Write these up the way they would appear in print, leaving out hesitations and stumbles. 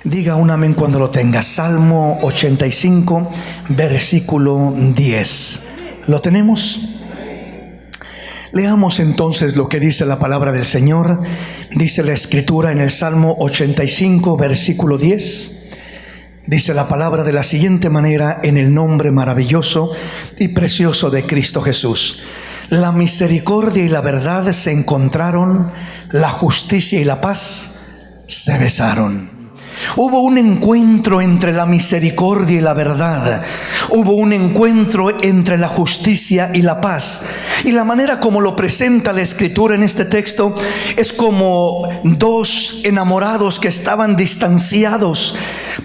Diga un amén cuando lo tenga. Salmo 85, versículo 10. ¿Lo tenemos? Leamos entonces lo que dice la palabra del Señor. Dice la Escritura en el Salmo 85, versículo 10. Dice la palabra de la siguiente manera: en el nombre maravilloso y precioso de Cristo Jesús. La misericordia y la verdad se encontraron, la justicia y la paz se besaron. Hubo un encuentro entre la misericordia y la verdad. Hubo un encuentro entre la justicia y la paz. Y la manera como lo presenta la Escritura en este texto es como dos enamorados que estaban distanciados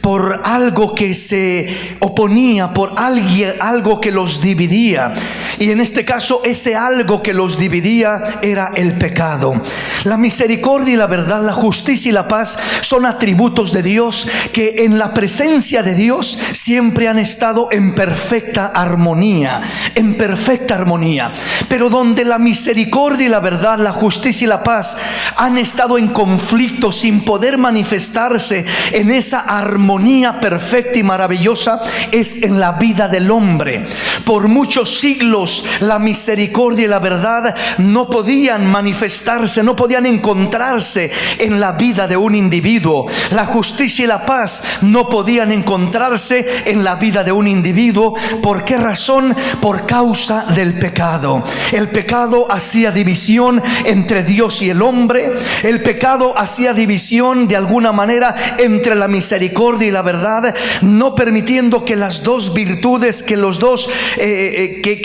por algo que se oponía, por algo que los dividía. Y en este caso ese algo que los dividía era el pecado. La misericordia y la verdad, la justicia y la paz son atributos de Dios que en la presencia de Dios siempre han estado en perfecta armonía, en perfecta armonía. Pero donde la misericordia y la verdad, la justicia y la paz han estado en conflicto sin poder manifestarse en esa armonía perfecta y maravillosa, es en la vida del hombre. Por muchos siglos la misericordia y la verdad no podían manifestarse, no podían encontrarse en la vida de un individuo. La justicia y la paz no podían encontrarse en la vida de un individuo. ¿Por qué razón? Por causa del pecado. El pecado hacía división entre Dios y el hombre. El pecado hacía división de alguna manera entre la misericordia y la verdad, no permitiendo que las dos virtudes, que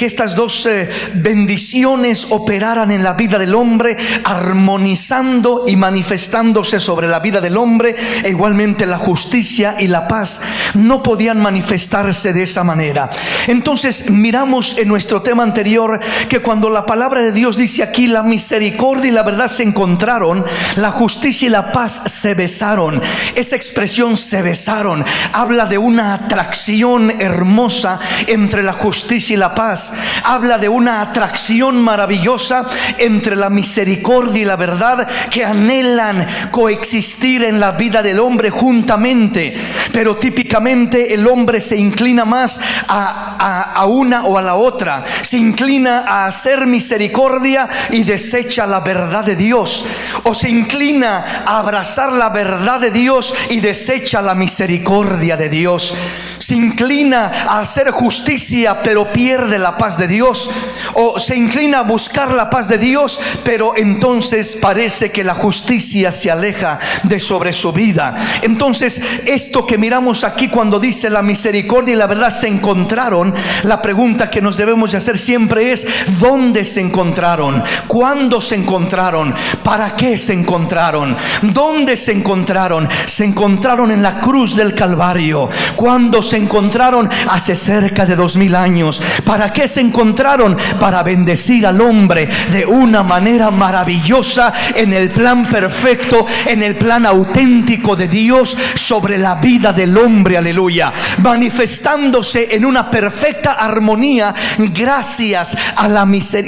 estas dos bendiciones operaran en la vida del hombre, armonizando y manifestándose sobre la vida del hombre. E igualmente la justicia y la paz no podían manifestarse de esa manera. Entonces miramos en nuestro tema anterior que cuando la palabra de Dios dice aquí: la misericordia y la verdad se encontraron, la justicia y la paz se besaron. Esa expresión "se besaron" habla de una atracción hermosa entre la justicia y la paz. Habla de una atracción maravillosa entre la misericordia y la verdad, que anhelan coexistir en la vida del hombre juntamente. Pero típicamente el hombre se inclina más a una o a la otra. Se inclina a hacer misericordia y desecha la verdad de Dios, o se inclina a abrazar la verdad de Dios y desecha la misericordia de Dios. Se inclina a hacer justicia pero pierde la paz de Dios, o se inclina a buscar la paz de Dios, pero entonces parece que la justicia se aleja de sobre su vida. Entonces esto que miramos aquí cuando dice la misericordia y la verdad se encontraron, la pregunta que nos debemos de hacer siempre es: ¿dónde se encontraron? ¿Cuándo se encontraron? ¿Para qué se encontraron? ¿Dónde se encontraron? Se encontraron en la cruz del Calvario. ¿Cuándo se encontraron? Hace cerca de 2000 años. ¿Para qué se encontraron? Para bendecir al hombre de una manera maravillosa, en el plan perfecto, en el plan auténtico de Dios sobre la vida del hombre. Aleluya. Manifestándose en una perfecta armonía gracias a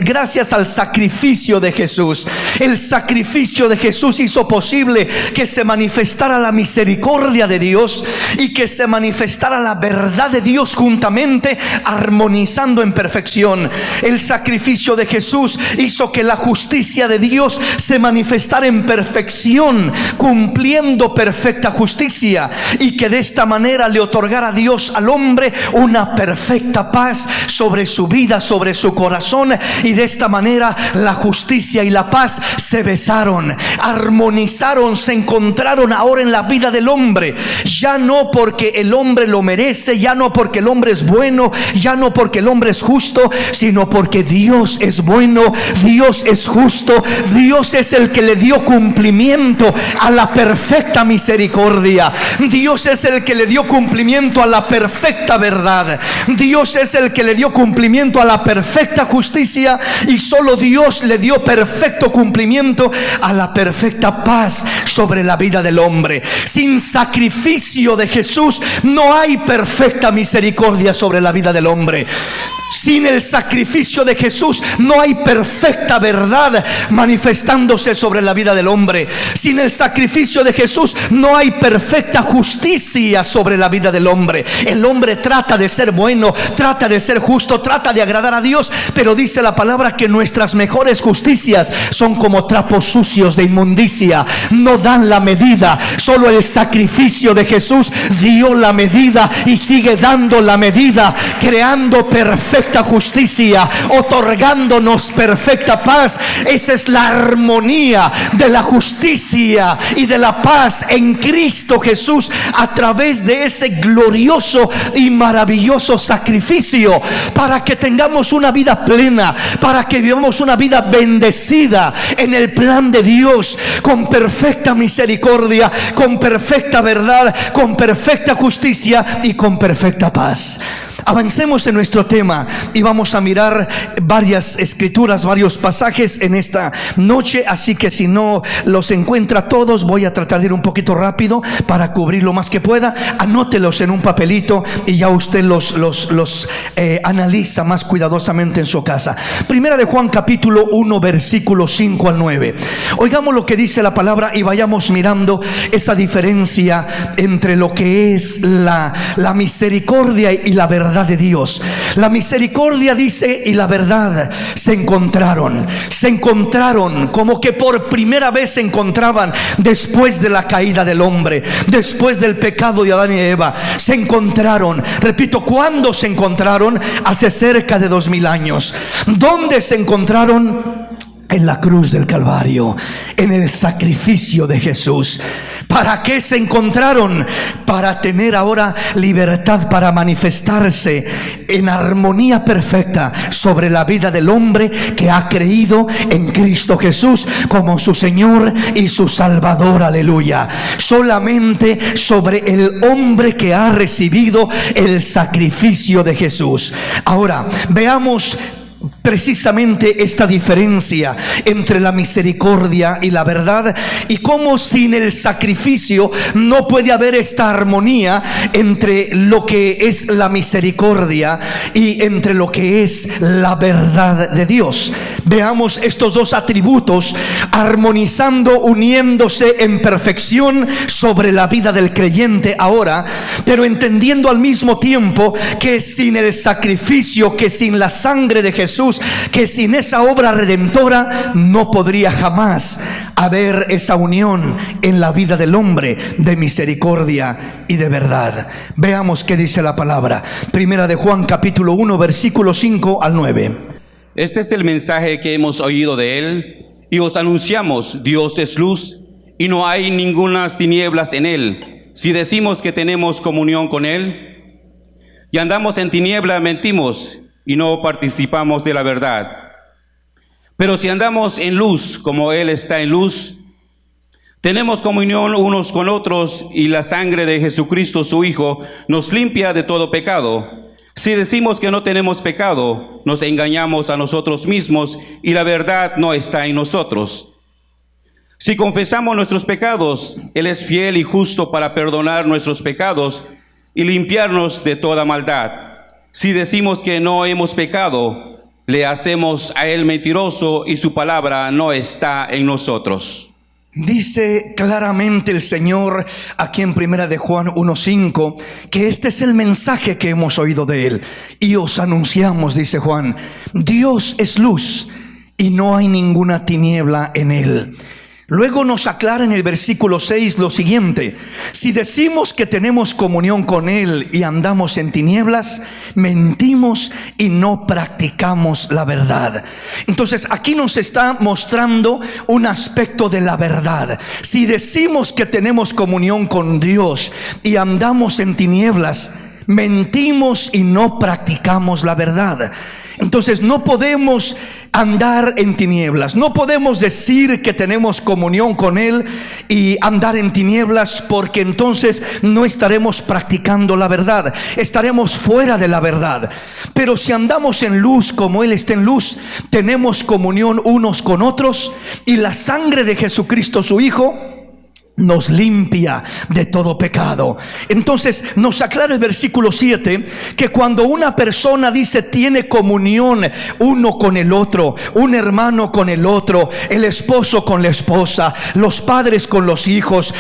gracias al sacrificio de Jesús. El sacrificio de Jesús hizo posible que se manifestara la misericordia de Dios y que se manifestara la verdad de Dios juntamente, armonizando en perfección. El sacrificio de Jesús hizo que la justicia de Dios se manifestara en perfección, cumpliendo perfecta justicia, y que de esta manera le otorgara a Dios al hombre una perfecta paz sobre su vida, sobre su corazón. Y de esta manera la justicia y la paz se besaron, armonizaron, se encontraron ahora en la vida del hombre. Ya no porque el hombre lo merece, ya no porque el hombre es bueno, ya no porque el hombre es justo, sino porque Dios es bueno, Dios es justo, Dios es el que le dio cumplimiento a la perfecta misericordia. Dios es el que le dio cumplimiento a la perfecta verdad. Dios es el que le dio cumplimiento a la perfecta justicia, y solo Dios le dio perfecto cumplimiento a la perfecta paz sobre la vida del hombre. Sin sacrificio de Jesús no hay perfecta misericordia sobre la vida del hombre. Sin el sacrificio de Jesús no hay perfecta verdad manifestándose sobre la vida del hombre. Sin el sacrificio de Jesús no hay perfecta justicia sobre la vida del hombre. El hombre trata de ser bueno, trata de ser justo, trata de agradar a Dios, pero dice la palabra que nuestras mejores justicias son como trapos sucios de inmundicia. No dan la medida. Solo el sacrificio de Jesús dio la medida y sigue dando la medida, creando perfecta justicia, otorgándonos perfecta paz. Esa es la armonía de la justicia y de la paz en Cristo Jesús, a través de ese glorioso y maravilloso sacrificio, para que tengamos una vida plena, para que vivamos una vida bendecida en el plan de Dios, con perfecta misericordia, con perfecta verdad, con perfecta justicia y con perfecta paz. Avancemos en nuestro tema y vamos a mirar varias escrituras, varios pasajes en esta noche. Así que si no los encuentra todos, voy a tratar de ir un poquito rápido para cubrir lo más que pueda. Anótelos en un papelito y ya usted los analiza más cuidadosamente en su casa. Primera de Juan capítulo 1 versículos 5 al 9. Oigamos lo que dice la palabra y vayamos mirando esa diferencia entre lo que es la misericordia y la verdad de Dios. La misericordia, dice, y la verdad se encontraron como que por primera vez se encontraban después de la caída del hombre, después del pecado de Adán y Eva. Se encontraron, repito, ¿cuándo se encontraron? Hace cerca de 2000 años. ¿Dónde se encontraron? En la cruz del Calvario, en el sacrificio de Jesús. ¿Para qué se encontraron? Para tener ahora libertad para manifestarse en armonía perfecta sobre la vida del hombre que ha creído en Cristo Jesús como su Señor y su Salvador. Aleluya. Solamente sobre el hombre que ha recibido el sacrificio de Jesús. Ahora veamos precisamente esta diferencia entre la misericordia y la verdad, y cómo sin el sacrificio no puede haber esta armonía entre lo que es la misericordia y entre lo que es la verdad de Dios. Veamos estos dos atributos armonizando, uniéndose en perfección sobre la vida del creyente ahora, pero entendiendo al mismo tiempo que sin el sacrificio, que sin la sangre de Jesús, que sin esa obra redentora no podría jamás haber esa unión en la vida del hombre de misericordia y de verdad. Veamos qué dice la palabra. Primera de Juan capítulo 1 versículos 5 al 9. Este es el mensaje que hemos oído de él y os anunciamos: Dios es luz y no hay ningunas tinieblas en él. Si decimos que tenemos comunión con él y andamos en tiniebla, mentimos y no participamos de la verdad. Pero si andamos en luz como él está en luz, tenemos comunión unos con otros, y la sangre de Jesucristo su Hijo nos limpia de todo pecado. Si decimos que no tenemos pecado, nos engañamos a nosotros mismos y la verdad no está en nosotros. Si confesamos nuestros pecados, él es fiel y justo para perdonar nuestros pecados y limpiarnos de toda maldad. Si decimos que no hemos pecado, le hacemos a él mentiroso y su palabra no está en nosotros. Dice claramente el Señor aquí en Primera de Juan 1:5 que este es el mensaje que hemos oído de él y os anunciamos, dice Juan: Dios es luz y no hay ninguna tiniebla en él. Luego nos aclara en el versículo 6 lo siguiente: si decimos que tenemos comunión con él y andamos en tinieblas, mentimos y no practicamos la verdad. Entonces aquí nos está mostrando un aspecto de la verdad. Si decimos que tenemos comunión con Dios y andamos en tinieblas, mentimos y no practicamos la verdad. Entonces no podemos andar en tinieblas, no podemos decir que tenemos comunión con él y andar en tinieblas, porque entonces no estaremos practicando la verdad, estaremos fuera de la verdad. Pero si andamos en luz como él está en luz, tenemos comunión unos con otros, y la sangre de Jesucristo su Hijo nos limpia de todo pecado. Entonces nos aclara el versículo 7 que cuando una persona dice tiene comunión uno con el otro, un hermano con el otro, el esposo con la esposa, los padres con los hijos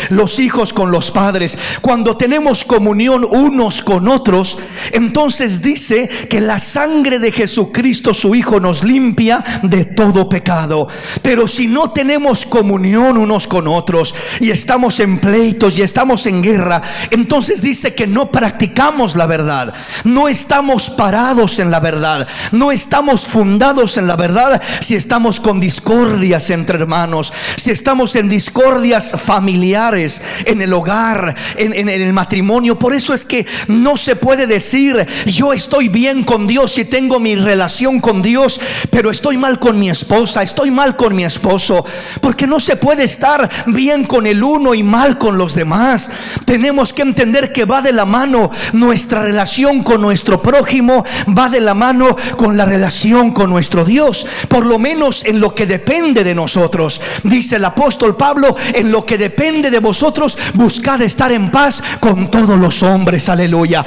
con los padres, cuando tenemos comunión unos con otros, entonces dice que la sangre de Jesucristo su Hijo nos limpia de todo pecado. Pero si no tenemos comunión unos con otros y estamos en pleitos y estamos en guerra, entonces dice que no practicamos la verdad, no estamos parados en la verdad, no estamos fundados en la verdad. Si estamos con discordias entre hermanos, si estamos en discordias familiares, en el hogar, en el matrimonio, por eso es que no se puede decir yo estoy bien con Dios y tengo mi relación con Dios, pero estoy mal con mi esposa, estoy mal con mi esposo, porque no se puede estar bien con el uno y mal con los demás. Tenemos que entender que va de la mano nuestra relación con nuestro prójimo, va de la mano con la relación con nuestro Dios, por lo menos en lo que depende de nosotros. Dice el apóstol Pablo: en lo que depende de vosotros, buscad estar en paz con todos los hombres. Aleluya.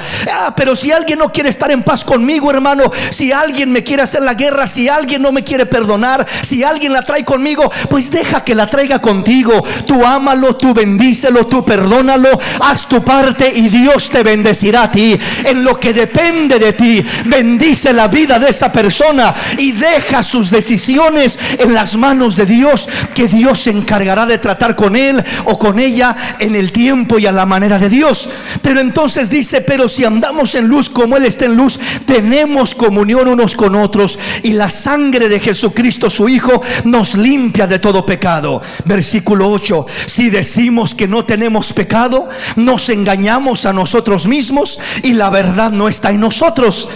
Pero si alguien no quiere estar en paz conmigo, hermano, si alguien me quiere hacer la guerra, si alguien no me quiere perdonar, si alguien la trae conmigo, pues deja que la traiga contigo. Tú ámalo, tú bendícelo, tú perdónalo, haz tu parte y Dios te bendecirá a ti. En lo que depende de ti, bendice la vida de esa persona y deja sus decisiones en las manos de Dios, que Dios se encargará de tratar con él o con ella en el tiempo y a la manera de Dios. Pero entonces dice: pero si andamos en luz como Él está en luz, tenemos comunión unos con otros, y la sangre de Jesucristo su Hijo nos limpia de todo pecado. Versículo 8: si decimos que no tenemos pecado, nos engañamos a nosotros mismos y la verdad no está en nosotros.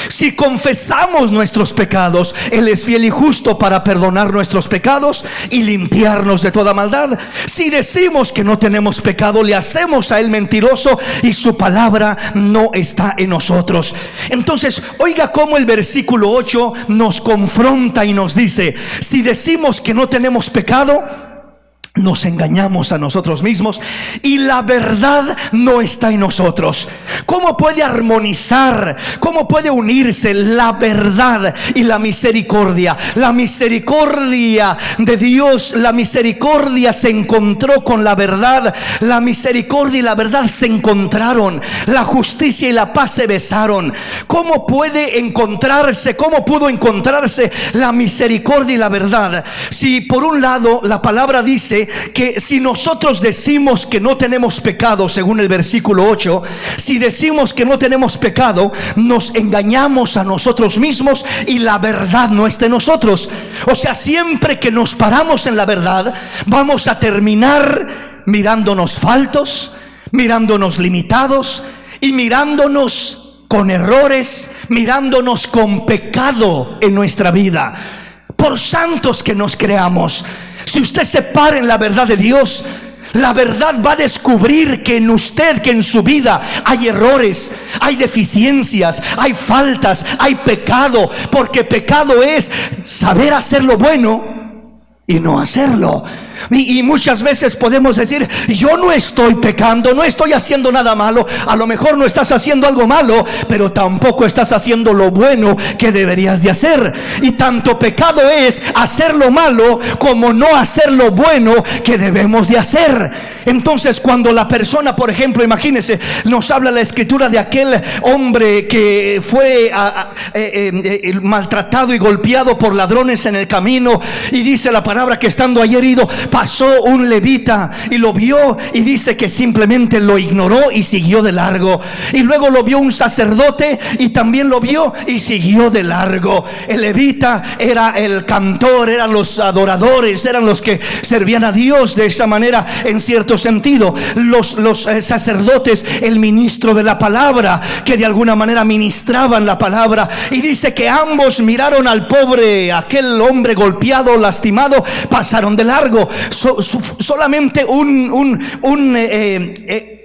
Si confesamos nuestros pecados, Él es fiel y justo para perdonar nuestros pecados y limpiarnos de toda maldad. Si decimos que no tenemos pecado, le hacemos a Él mentiroso y su palabra no está en nosotros. Entonces, oiga cómo el versículo 8 nos confronta y nos dice: si decimos que no tenemos pecado, nos engañamos a nosotros mismos y la verdad no está en nosotros. ¿Cómo puede armonizar, cómo puede unirse la verdad y la misericordia? La misericordia de Dios, la misericordia se encontró con la verdad. La misericordia y la verdad se encontraron. La justicia y la paz se besaron. ¿Cómo puede encontrarse, cómo pudo encontrarse la misericordia y la verdad? Si por un lado la palabra dice que si nosotros decimos que no tenemos pecado, según el versículo 8, si decimos que no tenemos pecado, nos engañamos a nosotros mismos y la verdad no está en nosotros. O sea, siempre que nos paramos en la verdad, vamos a terminar mirándonos faltos, mirándonos limitados y mirándonos con errores, mirándonos con pecado en nuestra vida, por santos que nos creamos. Si usted se para en la verdad de Dios, la verdad va a descubrir que en usted, que en su vida hay errores, hay deficiencias, hay faltas, hay pecado. Porque pecado es saber hacer lo bueno y no hacerlo. Y muchas veces podemos decir: yo no estoy pecando, no estoy haciendo nada malo. A lo mejor no estás haciendo algo malo, pero tampoco estás haciendo lo bueno que deberías de hacer. Y tanto pecado es hacer lo malo como no hacer lo bueno que debemos de hacer. Entonces, cuando la persona, por ejemplo, imagínense, nos habla la escritura de aquel hombre que fue maltratado y golpeado por ladrones en el camino, y dice la palabra que estando ahí herido, pasó un levita y lo vio, y dice que simplemente lo ignoró y siguió de largo. Y luego lo vio un sacerdote y también lo vio y siguió de largo. El levita era el cantor, eran los adoradores, eran los que servían a Dios de esa manera en cierto sentido. Los sacerdotes, el ministro de la palabra, que de alguna manera ministraban la palabra. Y dice que ambos miraron al pobre, aquel hombre golpeado, lastimado, pasaron de largo. Solamente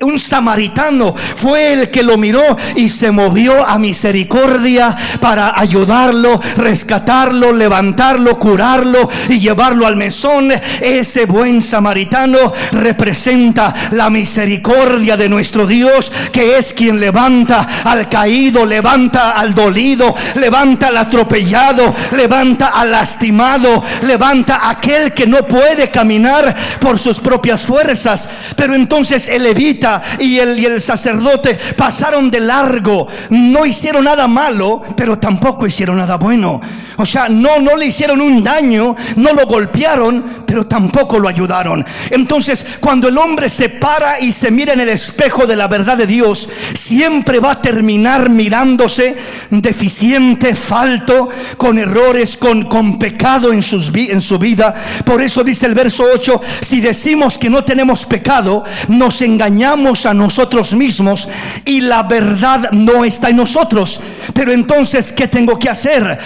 un samaritano fue el que lo miró y se movió a misericordia para ayudarlo, rescatarlo, levantarlo, curarlo y llevarlo al mesón. Ese buen samaritano representa la misericordia de nuestro Dios, que es quien levanta al caído, levanta al dolido, levanta al atropellado, levanta al lastimado, levanta a aquel que no puede caminar por sus propias fuerzas. Pero entonces el levita y el sacerdote pasaron de largo, no hicieron nada malo, pero tampoco hicieron nada bueno. O sea, no le hicieron un daño, no lo golpearon, pero tampoco lo ayudaron. Entonces, cuando el hombre se para y se mira en el espejo de la verdad de Dios, siempre va a terminar mirándose deficiente, falto, con errores, con pecado en su vida. Por eso dice el verso 8: si decimos que no tenemos pecado, nos engañamos a nosotros mismos y la verdad no está en nosotros. Pero entonces, ¿qué tengo que hacer?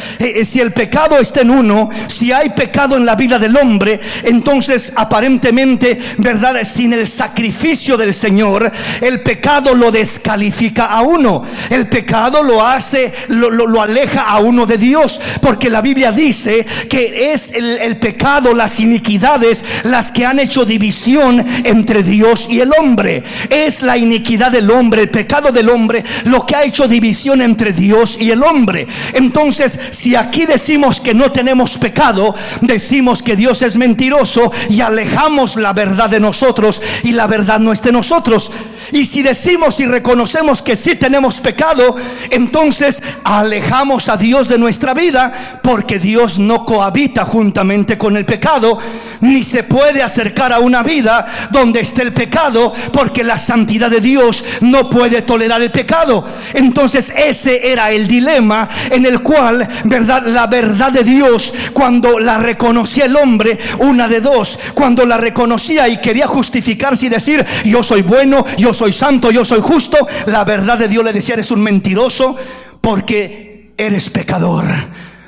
Si el pecado está en uno, si hay pecado en la vida del hombre, entonces aparentemente, ¿verdad?, sin el sacrificio del Señor, el pecado lo descalifica a uno. El pecado lo hace, lo aleja a uno de Dios, porque la Biblia dice que es el pecado, las iniquidades, las que han hecho división entre Dios y el hombre. Es la iniquidad del hombre, el pecado del hombre, lo que ha hecho división entre Dios y el hombre. Entonces, si aquí decimos que no tenemos pecado, decimos que Dios es mentiroso y alejamos la verdad de nosotros, y la verdad no está en nosotros. Y si decimos y reconocemos que sí tenemos pecado, entonces alejamos a Dios de nuestra vida, porque Dios no cohabita juntamente con el pecado, ni se puede acercar a una vida donde esté el pecado, porque la santidad de Dios no puede tolerar el pecado. Entonces ese era el dilema en el cual, ¿verdad?, la verdad de Dios, cuando la reconocía el hombre, una de dos: cuando la reconocía y quería justificarse y decir yo soy bueno, yo soy santo, yo soy justo, la verdad de Dios le decía: eres un mentiroso, porque eres pecador.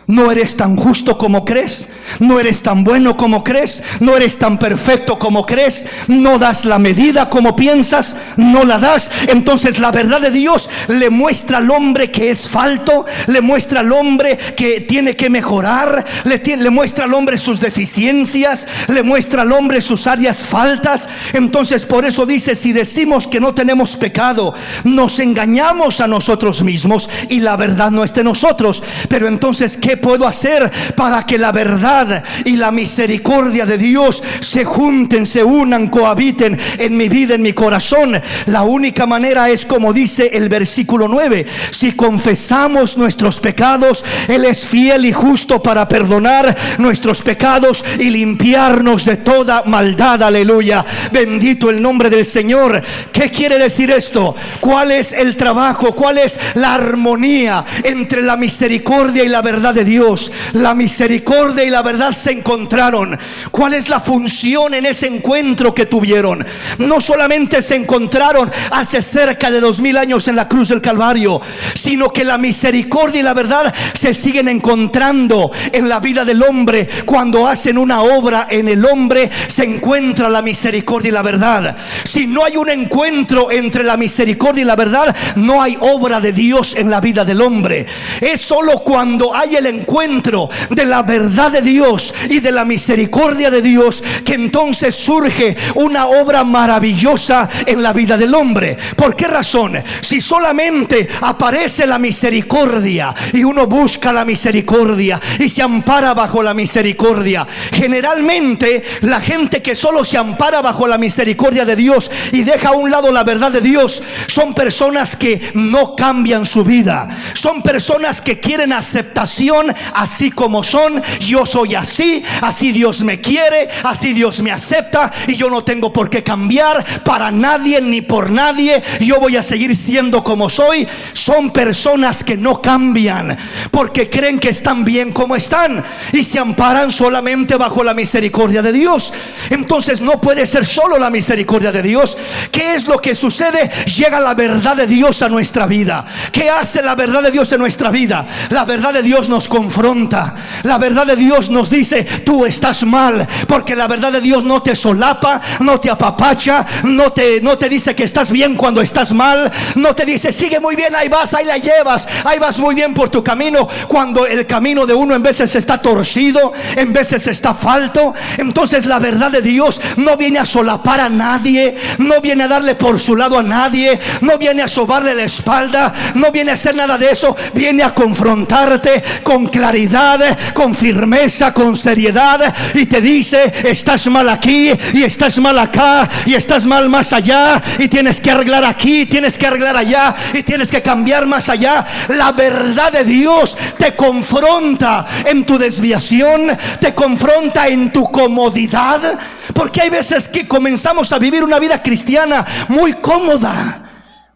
No eres tan justo como crees, no eres tan bueno como crees, no eres tan perfecto como crees, no das la medida como piensas, no la das. Entonces la verdad de Dios le muestra al hombre que es falto, le muestra al hombre que tiene que mejorar, le muestra al hombre sus deficiencias, le muestra al hombre sus áreas faltas. Entonces por eso dice: si decimos que no tenemos pecado, nos engañamos a nosotros mismos y la verdad no está en nosotros. Pero entonces, ¿qué puedo hacer para que la verdad y la misericordia de Dios se junten, se unan, cohabiten en mi vida, en mi corazón? La única manera es como dice el versículo 9: si confesamos nuestros pecados, Él es fiel y justo para perdonar nuestros pecados y limpiarnos de toda maldad. Aleluya, bendito el nombre del Señor. ¿Qué quiere decir esto? ¿Cuál es el trabajo? ¿Cuál es la armonía entre la misericordia y la verdad de Dios? La misericordia y la verdad se encontraron. ¿Cuál es la función en ese encuentro que tuvieron? No solamente se encontraron hace cerca de 2000 años en la cruz del Calvario, sino que la misericordia y la verdad se siguen encontrando en la vida del hombre. Cuando hacen una obra en el hombre, se encuentra la misericordia y la verdad. Si no hay un encuentro entre la misericordia y la verdad, no hay obra de Dios en la vida del hombre. Es solo cuando hay el encuentro de la verdad de Dios y de la misericordia de Dios que entonces surge una obra maravillosa en la vida del hombre. ¿Por qué razón? Si solamente aparece la misericordia y uno busca la misericordia y se ampara bajo la misericordia, generalmente la gente que solo se ampara bajo la misericordia de Dios y deja a un lado la verdad de Dios, son personas que no cambian su vida, son personas que quieren aceptación así como son. Yo soy así, así Dios me quiere, así Dios me acepta y yo no tengo por qué cambiar para nadie ni por nadie, yo voy a seguir siendo como soy. Son personas que no cambian porque creen que están bien como están y se amparan solamente bajo la misericordia de Dios. Entonces no puede ser solo la misericordia de Dios. ¿Qué es lo que sucede? Llega la verdad de Dios a nuestra vida. ¿Qué hace la verdad de Dios en nuestra vida? La verdad de Dios nos confronta. La verdad de Dios nos dice: tú estás mal, porque la verdad de Dios no te solapa, no te apapacha, no te dice que estás bien cuando estás mal, no te dice sigue muy bien, ahí vas, ahí la llevas, ahí vas muy bien por tu camino, cuando el camino de uno en veces está torcido, en veces está falto. Entonces la verdad de Dios no viene a solapar a nadie, no viene a darle por su lado a nadie, no viene a sobarle la espalda, no viene a hacer nada de eso. Viene a confrontarte con claridad, con firmeza, con seriedad, y te dice: estás mal aquí, y estás mal acá, y estás mal más allá, y tienes que arreglar aquí, tienes que arreglar allá, y tienes que cambiar más allá. La verdad de Dios te confronta en tu desviación, te confronta en tu comodidad, porque hay veces que comenzamos a vivir una vida cristiana muy cómoda.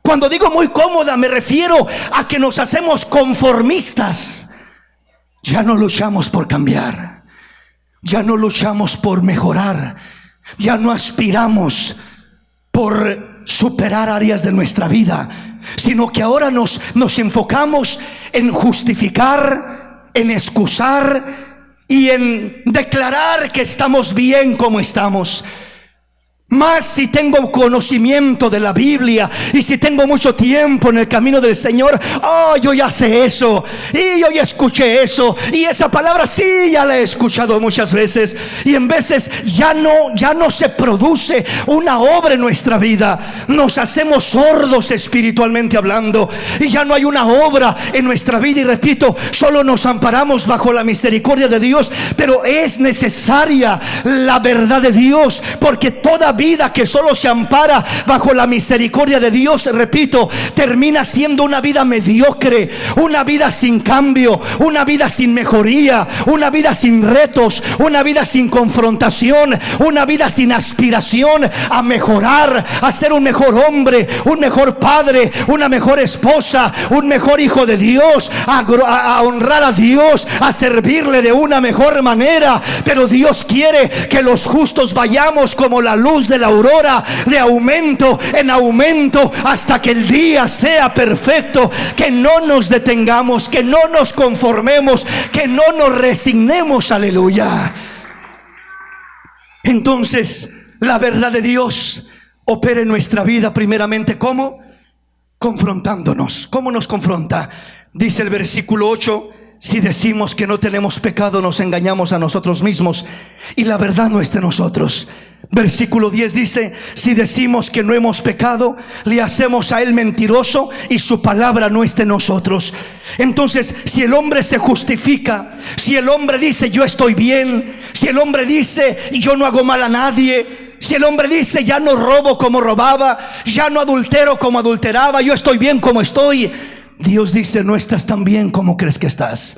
Cuando digo muy cómoda, me refiero a que nos hacemos conformistas. Ya no luchamos por cambiar, ya no luchamos por mejorar, ya no aspiramos por superar áreas de nuestra vida, sino que ahora nos enfocamos en justificar, en excusar y en declarar que estamos bien como estamos. Más si tengo conocimiento de la Biblia, y si tengo mucho tiempo en el camino del Señor, yo ya sé eso, y yo ya escuché eso, y esa palabra sí ya la he escuchado muchas veces. Y en veces ya no se produce una obra en nuestra vida. Nos hacemos sordos espiritualmente hablando, y ya no hay una obra en nuestra vida. Y repito, solo nos amparamos bajo la misericordia de Dios, pero es necesaria la verdad de Dios, porque toda vida que solo se ampara bajo la misericordia de Dios, repito, termina siendo una vida mediocre, una vida sin cambio, una vida sin mejoría, una vida sin retos, una vida sin confrontación, una vida sin aspiración a mejorar, a ser un mejor hombre, un mejor padre, una mejor esposa, un mejor hijo de Dios, a honrar a Dios, a servirle de una mejor manera. Pero Dios quiere que los justos vayamos como la luz de la aurora, de aumento en aumento, hasta que el día sea perfecto. Que no nos detengamos, que no nos conformemos, que no nos resignemos. Aleluya. Entonces la verdad de Dios opera en nuestra vida primeramente, ¿cómo? Confrontándonos. ¿Cómo nos confronta? Dice el versículo 8: si decimos que no tenemos pecado, nos engañamos a nosotros mismos, y la verdad no está en nosotros. Versículo 10 dice: si decimos que no hemos pecado, le hacemos a él mentiroso, y su palabra no está en nosotros. Entonces, si el hombre se justifica, si el hombre dice yo estoy bien, si el hombre dice yo no hago mal a nadie, si el hombre dice ya no robo como robaba, ya no adultero como adulteraba, yo estoy bien como estoy, Dios dice: no estás tan bien como crees que estás.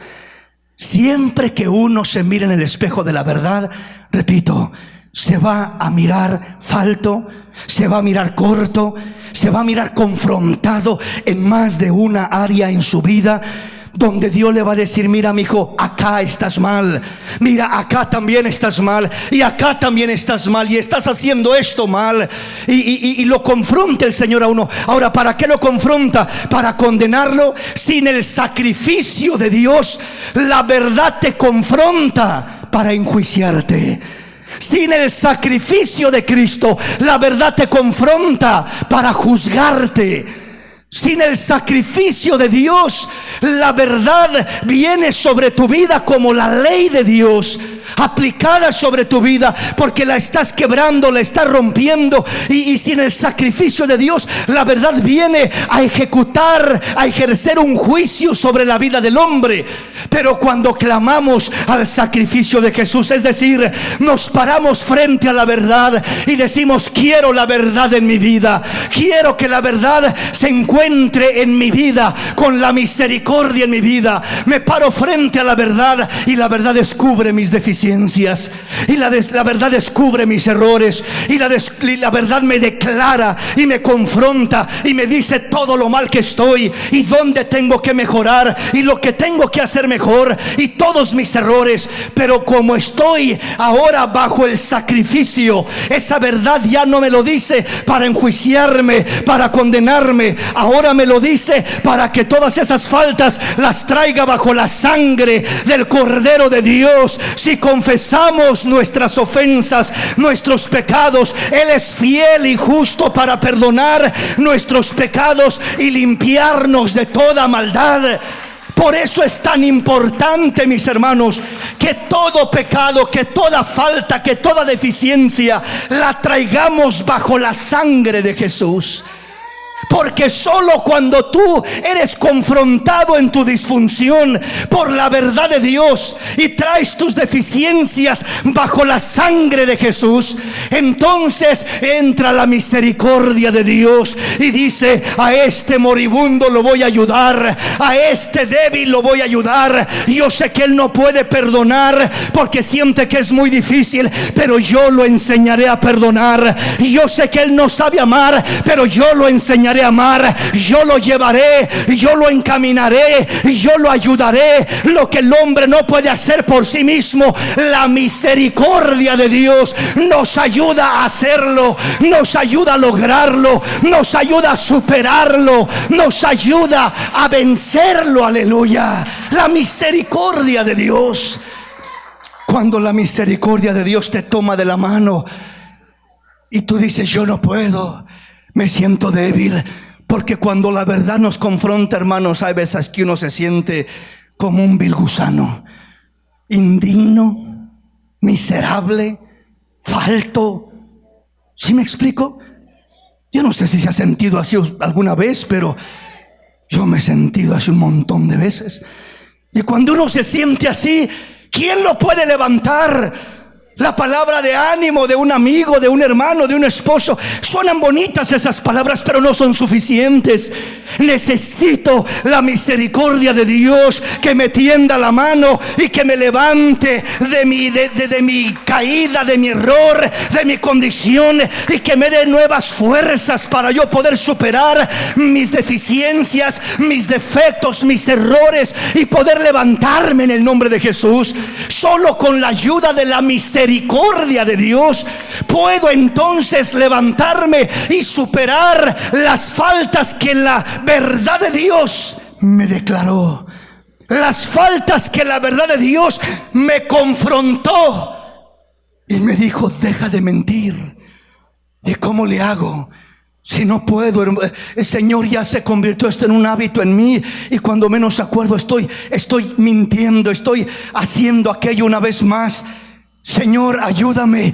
Siempre que uno se mira en el espejo de la verdad, repito, se va a mirar falto, se va a mirar corto, se va a mirar confrontado en más de una área en su vida, donde Dios le va a decir: mira, mi hijo, acá estás mal, mira, acá también estás mal, y acá también estás mal, y estás haciendo esto mal. Y lo confronta el Señor a uno. Ahora, ¿para qué lo confronta? Para condenarlo. Sin el sacrificio de Dios, la verdad te confronta para enjuiciarte. Sin el sacrificio de Cristo, la verdad te confronta para juzgarte. Sin el sacrificio de Dios, la verdad viene sobre tu vida como la ley de Dios, aplicada sobre tu vida, porque la estás quebrando, la estás rompiendo. Y sin el sacrificio de Dios, la verdad viene a ejecutar, a ejercer un juicio sobre la vida del hombre. Pero cuando clamamos al sacrificio de Jesús, es decir, nos paramos frente a la verdad y decimos: quiero la verdad en mi vida, quiero que la verdad se encuentre en mi vida, con la misericordia en mi vida. Me paro frente a la verdad, y la verdad descubre mis deficiencias, y la verdad descubre mis errores, y la verdad me declara y me confronta y me dice todo lo mal que estoy, y dónde tengo que mejorar, y lo que tengo que hacer mejor, y todos mis errores. Pero como estoy ahora bajo el sacrificio, esa verdad ya no me lo dice para enjuiciarme, para condenarme. Ahora ahora me lo dice para que todas esas faltas las traiga bajo la sangre del Cordero de Dios. Si confesamos nuestras ofensas, nuestros pecados, Él es fiel y justo para perdonar nuestros pecados y limpiarnos de toda maldad. Por eso es tan importante, mis hermanos, que todo pecado, que toda falta, que toda deficiencia la traigamos bajo la sangre de Jesús. Porque solo cuando tú eres confrontado en tu disfunción por la verdad de Dios y traes tus deficiencias bajo la sangre de Jesús, entonces entra la misericordia de Dios y dice: a este moribundo lo voy a ayudar, a este débil lo voy a ayudar. Yo sé que él no puede perdonar porque siente que es muy difícil, pero yo lo enseñaré a perdonar. Yo sé que él no sabe amar, pero yo lo enseñaré a amar. Yo lo llevaré, yo lo encaminaré, yo lo ayudaré. Lo que el hombre no puede hacer por sí mismo, la misericordia de Dios nos ayuda a hacerlo, nos ayuda a lograrlo, nos ayuda a superarlo, nos ayuda a vencerlo. Aleluya. La misericordia de Dios. Cuando la misericordia de Dios te toma de la mano y tú dices: yo no puedo, me siento débil. Porque cuando la verdad nos confronta, hermanos, hay veces que uno se siente como un vil gusano, indigno, miserable, falto. ¿Sí me explico? Yo no sé si se ha sentido así alguna vez, pero yo me he sentido así un montón de veces. Y cuando uno se siente así, ¿quién lo puede levantar? La palabra de ánimo de un amigo, de un hermano, de un esposo, suenan bonitas esas palabras, pero no son suficientes. Necesito la misericordia de Dios que me tienda la mano y que me levante de mi caída, de mi error, de mi condición, y que me dé nuevas fuerzas para yo poder superar mis deficiencias, mis defectos, mis errores, y poder levantarme en el nombre de Jesús. Solo con la ayuda de la misericordia de Dios puedo entonces levantarme y superar las faltas que la verdad de Dios me declaró, las faltas que la verdad de Dios me confrontó y me dijo: deja de mentir. ¿Y cómo le hago? Si no puedo, el Señor ya se convirtió esto en un hábito en mí, y cuando menos acuerdo estoy mintiendo, estoy haciendo aquello una vez más. Señor, ayúdame.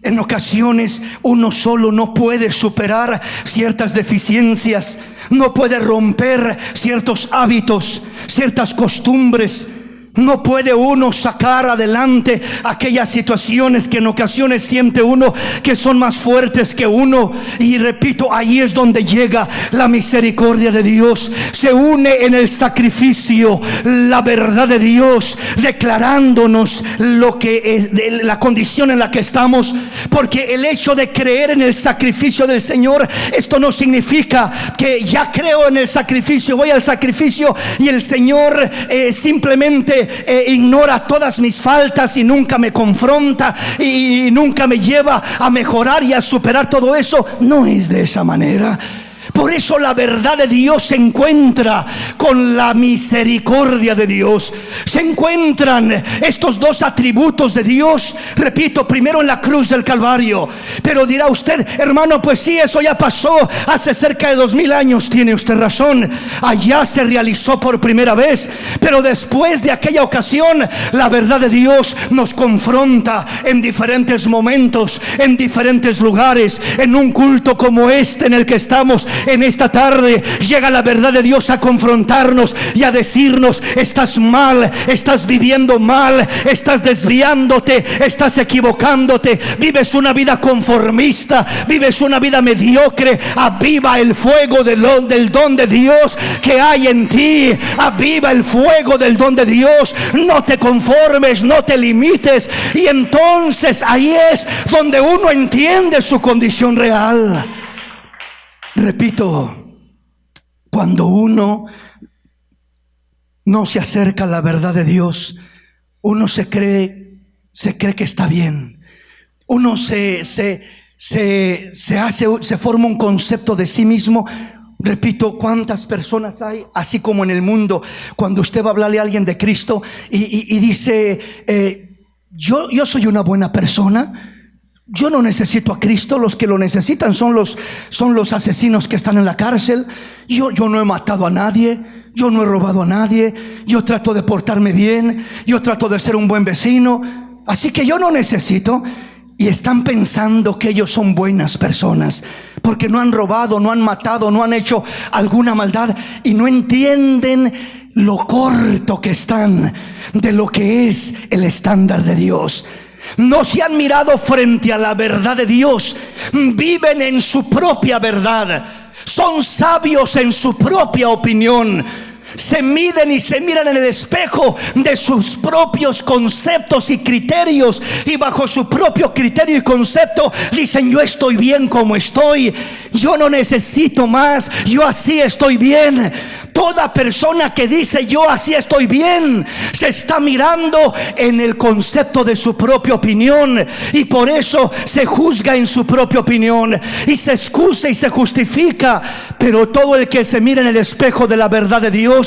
En ocasiones uno solo no puede superar ciertas deficiencias, no puede romper ciertos hábitos, ciertas costumbres. No puede uno sacar adelante aquellas situaciones que en ocasiones siente uno que son más fuertes que uno. Y repito, ahí es donde llega la misericordia de Dios. Se une en el sacrificio la verdad de Dios, declarándonos lo que es, la condición en la que estamos. Porque el hecho de creer en el sacrificio del Señor, esto no significa que ya creo en el sacrificio, voy al sacrificio y el Señor simplemente ignora todas mis faltas y nunca me confronta y nunca me lleva a mejorar y a superar todo eso. No es de esa manera. Por eso la verdad de Dios se encuentra con la misericordia de Dios. Se encuentran estos dos atributos de Dios, repito, primero en la cruz del Calvario. Pero dirá usted: hermano, pues sí, eso ya pasó hace cerca de 2000 años. Tiene usted razón, allá se realizó por primera vez. Pero después de aquella ocasión, la verdad de Dios nos confronta en diferentes momentos, en diferentes lugares. En un culto como este en el que estamos en esta tarde, llega la verdad de Dios a confrontarnos y a decirnos: estás mal, estás viviendo mal, estás desviándote, estás equivocándote, vives una vida conformista, vives una vida mediocre. Aviva el fuego del don de Dios que hay en ti. Aviva el fuego del don de Dios. No te conformes, no te limites. Y entonces ahí es donde uno entiende su condición real. Repito, cuando uno no se acerca a la verdad de Dios, uno se cree que está bien. Uno se forma un concepto de sí mismo Repito, ¿cuántas personas hay? Así como en el mundo, cuando usted va a hablarle a alguien de Cristo y dice, yo soy una buena persona, yo no necesito a Cristo, los que lo necesitan son los asesinos que están en la cárcel. Yo no he matado a nadie, yo no he robado a nadie, yo trato de portarme bien, yo trato de ser un buen vecino, así que yo no necesito. Y están pensando que ellos son buenas personas porque no han robado, no han matado, no han hecho alguna maldad, y no entienden lo corto que están de lo que es el estándar de Dios. No se han mirado frente a la verdad de Dios, viven en su propia verdad, son sabios en su propia opinión. Se miden y se miran en el espejo de sus propios conceptos y criterios, y bajo su propio criterio y concepto dicen: yo estoy bien como estoy, yo no necesito más, yo así estoy bien. Toda persona que dice yo así estoy bien se está mirando en el concepto de su propia opinión, y por eso se juzga en su propia opinión y se excusa y se justifica. Pero todo el que se mira en el espejo de la verdad de Dios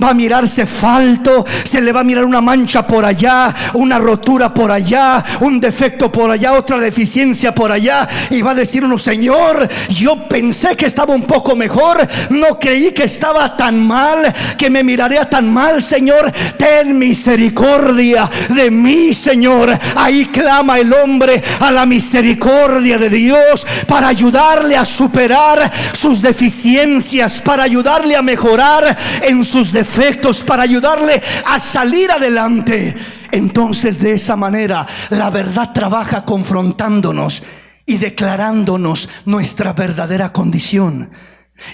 va a mirarse falto, se le va a mirar una mancha por allá, una rotura por allá, un defecto por allá, otra deficiencia por allá, y va a decir uno: Señor, yo pensé que estaba un poco mejor, no creí que estaba tan mal, que me miraría tan mal. Señor, ten misericordia de mí, Señor. Ahí clama el hombre a la misericordia de Dios para ayudarle a superar sus deficiencias, para ayudarle a mejorar en sus defectos, para ayudarle a salir adelante. Entonces, de esa manera, la verdad trabaja confrontándonos y declarándonos nuestra verdadera condición.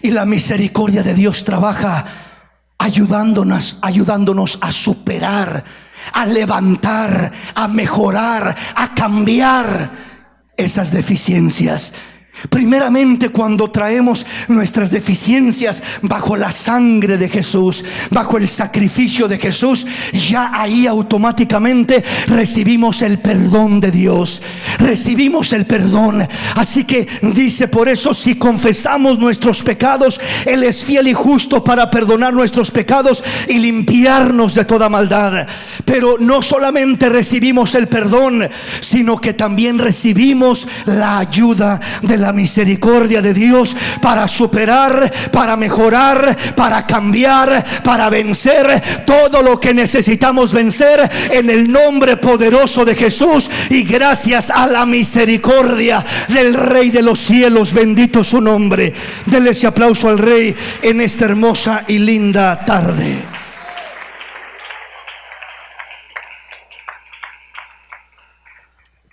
Y la misericordia de Dios trabaja ayudándonos a superar, a levantar, a mejorar, a cambiar esas deficiencias. Primeramente, cuando traemos nuestras deficiencias bajo la sangre de Jesús, bajo el sacrificio de Jesús, ya ahí automáticamente recibimos el perdón de Dios, recibimos el perdón. Así que dice: por eso, si confesamos nuestros pecados, Él es fiel y justo para perdonar nuestros pecados y limpiarnos de toda maldad. Pero no solamente recibimos el perdón, sino que también recibimos la ayuda de la misericordia de Dios para superar, para mejorar, para cambiar, para vencer todo lo que necesitamos vencer en el nombre poderoso de Jesús. Y gracias a la misericordia del Rey de los cielos, bendito su nombre. Denle ese aplauso al Rey en esta hermosa y linda tarde.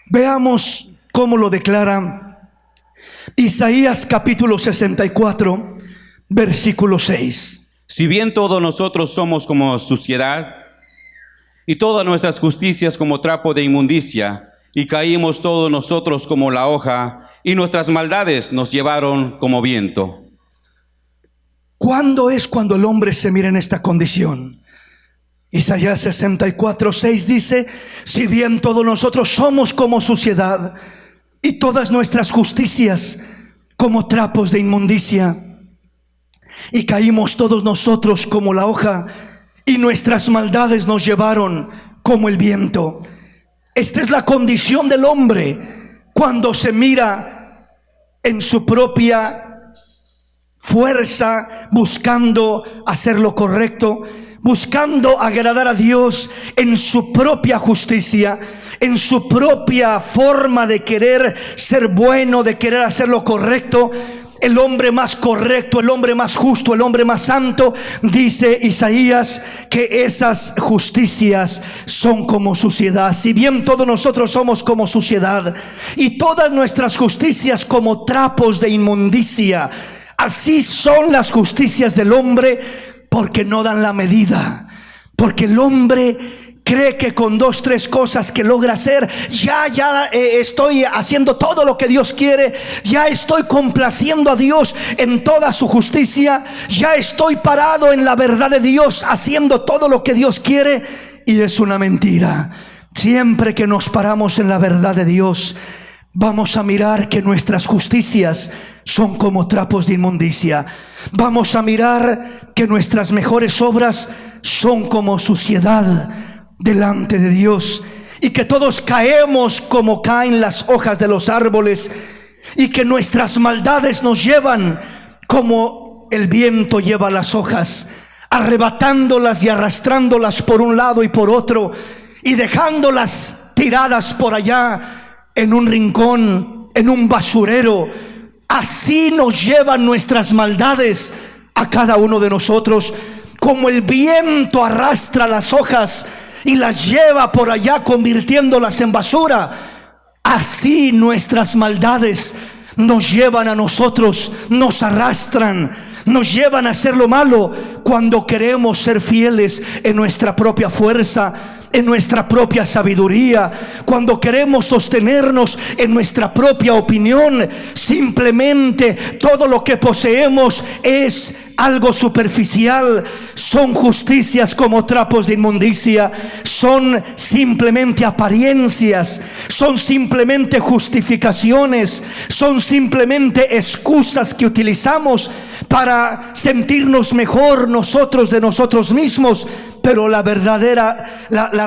Veamos cómo lo declara Isaías capítulo 64, versículo 6. Si bien todos nosotros somos como suciedad, y todas nuestras justicias como trapo de inmundicia, y caímos todos nosotros como la hoja, y nuestras maldades nos llevaron como viento. ¿Cuándo es cuando el hombre se mira en esta condición? Isaías 64, 6 dice: si bien todos nosotros somos como suciedad, y todas nuestras justicias como trapos de inmundicia, y caímos todos nosotros como la hoja, y nuestras maldades nos llevaron como el viento. Esta es la condición del hombre cuando se mira en su propia fuerza, buscando hacer lo correcto, buscando agradar a Dios en su propia justicia, en su propia forma de querer ser bueno, de querer hacer lo correcto. El hombre más correcto, el hombre más justo, el hombre más santo, dice Isaías que esas justicias son como suciedad. Si bien todos nosotros somos como suciedad, y todas nuestras justicias como trapos de inmundicia, así son las justicias del hombre, porque no dan la medida, porque el hombre cree que con 2, 3 cosas que logra hacer, ya estoy haciendo todo lo que Dios quiere, ya estoy complaciendo a Dios en toda su justicia, ya estoy parado en la verdad de Dios, haciendo todo lo que Dios quiere. Y es una mentira. Siempre que nos paramos en la verdad de Dios, vamos a mirar que nuestras justicias son como trapos de inmundicia. Vamos a mirar que nuestras mejores obras son como suciedad delante de Dios, y que todos caemos como caen las hojas de los árboles, y que nuestras maldades nos llevan como el viento lleva las hojas, arrebatándolas y arrastrándolas por un lado y por otro, y dejándolas tiradas por allá en un rincón, en un basurero. Así nos llevan nuestras maldades a cada uno de nosotros, como el viento arrastra las hojas y las lleva por allá convirtiéndolas en basura. Así nuestras maldades nos llevan a nosotros, nos arrastran, nos llevan a hacer lo malo cuando queremos ser fieles en nuestra propia fuerza, en nuestra propia sabiduría, cuando queremos sostenernos en nuestra propia opinión. Simplemente todo lo que poseemos es algo superficial, son justicias como trapos de inmundicia, son simplemente apariencias, son simplemente justificaciones, son simplemente excusas que utilizamos para sentirnos mejor nosotros de nosotros mismos. Pero la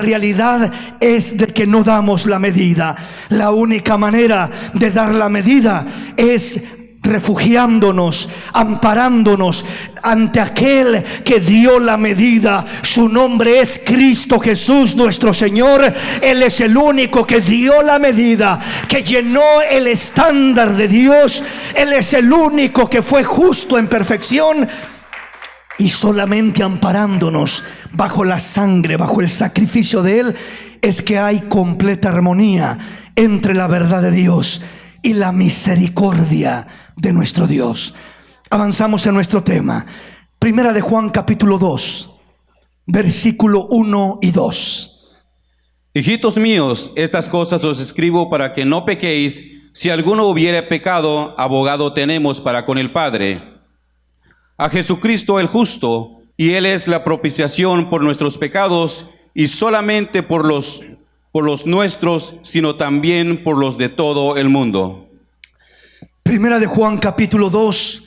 realidad es de que no damos la medida. La única manera de dar la medida es refugiándonos, amparándonos ante aquel que dio la medida. Su nombre es Cristo Jesús nuestro Señor. Él es el único que dio la medida, que llenó el estándar de Dios. Él es el único que fue justo en perfección. Y solamente amparándonos bajo la sangre, bajo el sacrificio de Él, es que hay completa armonía entre la verdad de Dios y la misericordia de nuestro Dios. Avanzamos en nuestro tema. Primera de Juan capítulo 2, versículo 1 y 2. Hijitos míos, estas cosas os escribo para que no pequéis. Si alguno hubiere pecado, abogado tenemos para con el Padre, a Jesucristo el justo, y Él es la propiciación por nuestros pecados, y solamente por los nuestros, sino también por los de todo el mundo. Primera de Juan capítulo 2,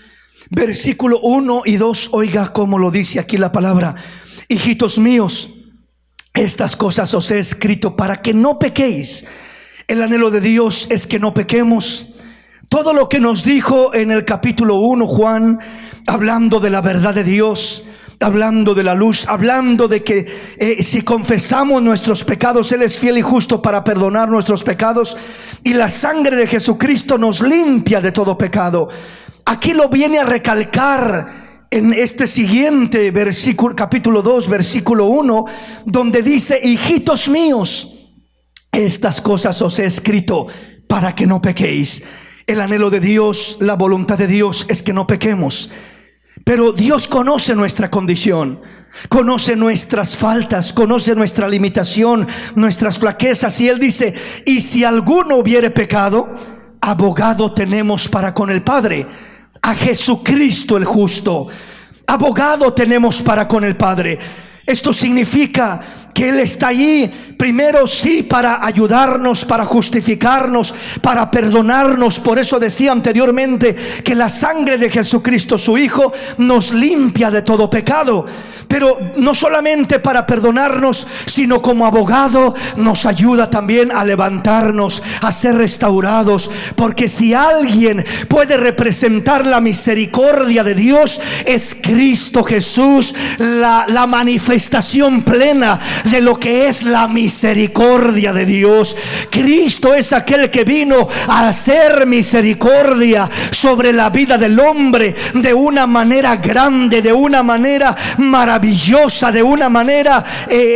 versículo 1 y 2. Oiga cómo lo dice aquí la palabra. Hijitos míos, estas cosas os he escrito para que no pequéis. El anhelo de Dios es que no pequemos. Todo lo que nos dijo en el capítulo 1 Juan, hablando de la verdad de Dios, hablando de la luz, hablando de que si confesamos nuestros pecados, Él es fiel y justo para perdonar nuestros pecados, y la sangre de Jesucristo nos limpia de todo pecado. Aquí lo viene a recalcar en este siguiente versículo, capítulo 2, versículo 1, donde dice: hijitos míos, estas cosas os he escrito para que no pequéis. El anhelo de Dios, la voluntad de Dios es que no pequemos. Pero Dios conoce nuestra condición, conoce nuestras faltas, conoce nuestra limitación, nuestras flaquezas. Y Él dice: y si alguno hubiere pecado, abogado tenemos para con el Padre, a Jesucristo el justo. Abogado tenemos para con el Padre. Esto significa que Él está allí, primero sí, para ayudarnos, para justificarnos, para perdonarnos. Por eso decía anteriormente que la sangre de Jesucristo su Hijo nos limpia de todo pecado. Pero no solamente para perdonarnos, sino como abogado nos ayuda también a levantarnos, a ser restaurados. Porque si alguien puede representar la misericordia de Dios, es Cristo Jesús, la manifestación plena de lo que es la misericordia de Dios. Cristo es aquel que vino a hacer misericordia sobre la vida del hombre de una manera grande, de una manera maravillosa, de una manera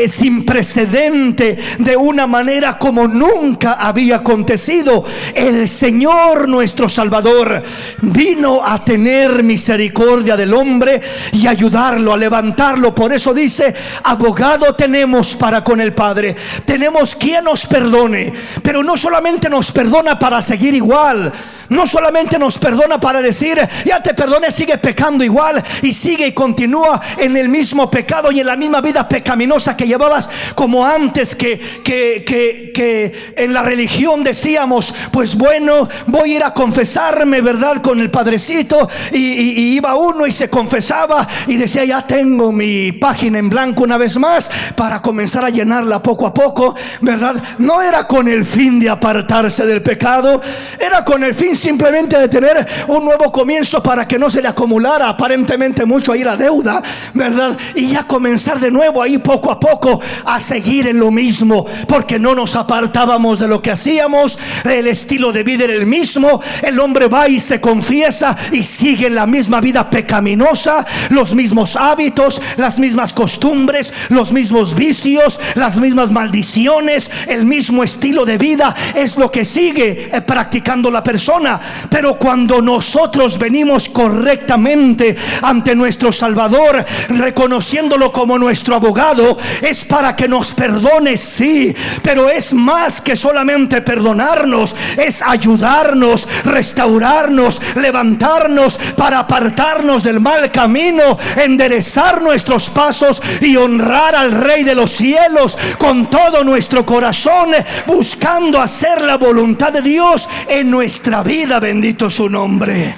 sin precedente, de una manera como nunca había acontecido. El Señor nuestro Salvador vino a tener misericordia del hombre y ayudarlo, a levantarlo. Por eso dice: abogado tenemos para con el Padre. Tenemos quien nos perdone, pero no solamente nos perdona para seguir igual, no solamente nos perdona para decir, ya te perdoné, sigue pecando igual, y sigue y continúa en el mismo pecado y en la misma vida pecaminosa que llevabas, como antes que en la religión decíamos, pues bueno, voy a ir a confesarme, ¿verdad?, con el padrecito, y iba uno y se confesaba y decía, ya tengo mi página en blanco una vez más, para comenzar a llenarla poco a poco, ¿verdad? No era con el fin de apartarse del pecado, era con el fin simplemente de tener un nuevo comienzo, para que no se le acumulara aparentemente mucho ahí la deuda, ¿verdad? Y ya comenzar de nuevo ahí poco a poco a seguir en lo mismo, porque no nos apartábamos de lo que hacíamos, el estilo de vida era el mismo, el hombre va y se confiesa y sigue en la misma vida pecaminosa, los mismos hábitos, las mismas costumbres, los mismos vicios, las mismas maldiciones, el mismo estilo de vida es lo que sigue practicando la persona. Pero cuando nosotros venimos correctamente ante nuestro Salvador, reconociéndolo como nuestro abogado, es para que nos perdone, sí, pero es más que solamente perdonarnos, es ayudarnos, restaurarnos, levantarnos para apartarnos del mal camino, enderezar nuestros pasos y honrar al Rey de los cielos con todo nuestro corazón, buscando hacer la voluntad de Dios en nuestra vida. Bendito su nombre.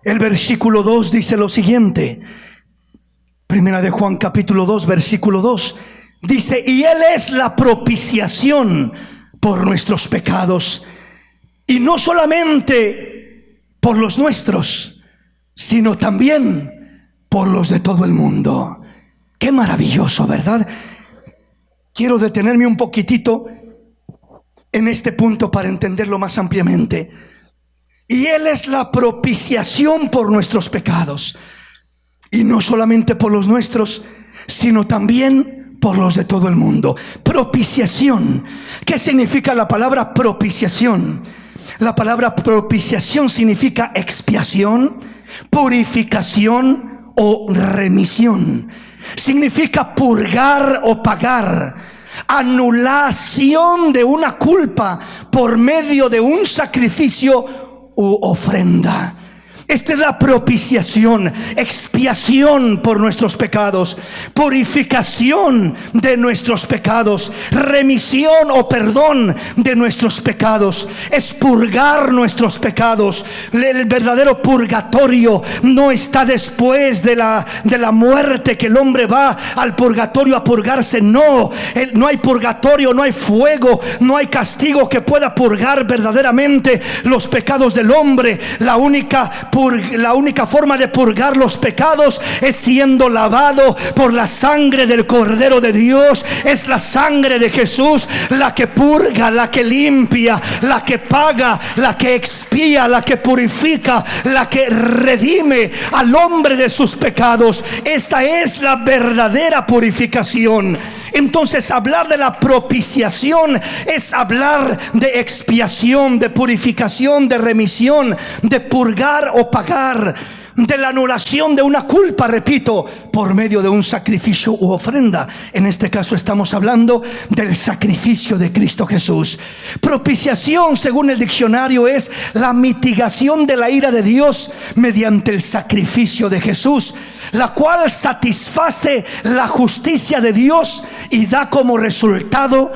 El versículo 2 dice lo siguiente. Primera de Juan capítulo 2 versículo 2 dice: y Él es la propiciación por nuestros pecados, y no solamente por los nuestros, sino también por los de todo el mundo. Qué maravilloso, ¿verdad? Quiero detenerme un poquitito en este punto para entenderlo más ampliamente. Y Él es la propiciación por nuestros pecados, y no solamente por los nuestros, sino también por los de todo el mundo. Propiciación. ¿Qué significa la palabra propiciación? La palabra propiciación significa expiación, purificación o remisión. Significa purgar o pagar, anulación de una culpa por medio de un sacrificio u ofrenda. Esta es la propiciación, expiación por nuestros pecados, purificación de nuestros pecados, remisión o perdón de nuestros pecados. Es purgar nuestros pecados. El verdadero purgatorio no está después de la muerte, que el hombre va al purgatorio a purgarse. No hay purgatorio, no hay fuego, no hay castigo que pueda purgar verdaderamente los pecados del hombre. La única forma de purgar los pecados es siendo lavado por la sangre del Cordero de Dios. Es la sangre de Jesús la que purga, la que limpia, la que paga, la que expía, la que purifica, la que redime al hombre de sus pecados. Esta es la verdadera purificación. Entonces, hablar de la propiciación es hablar de expiación, de purificación, de remisión, de purgar o pagar, de la anulación de una culpa, repito, por medio de un sacrificio u ofrenda. En este caso estamos hablando del sacrificio de Cristo Jesús. Propiciación, según el diccionario, es la mitigación de la ira de Dios mediante el sacrificio de Jesús, la cual satisface la justicia de Dios y da como resultado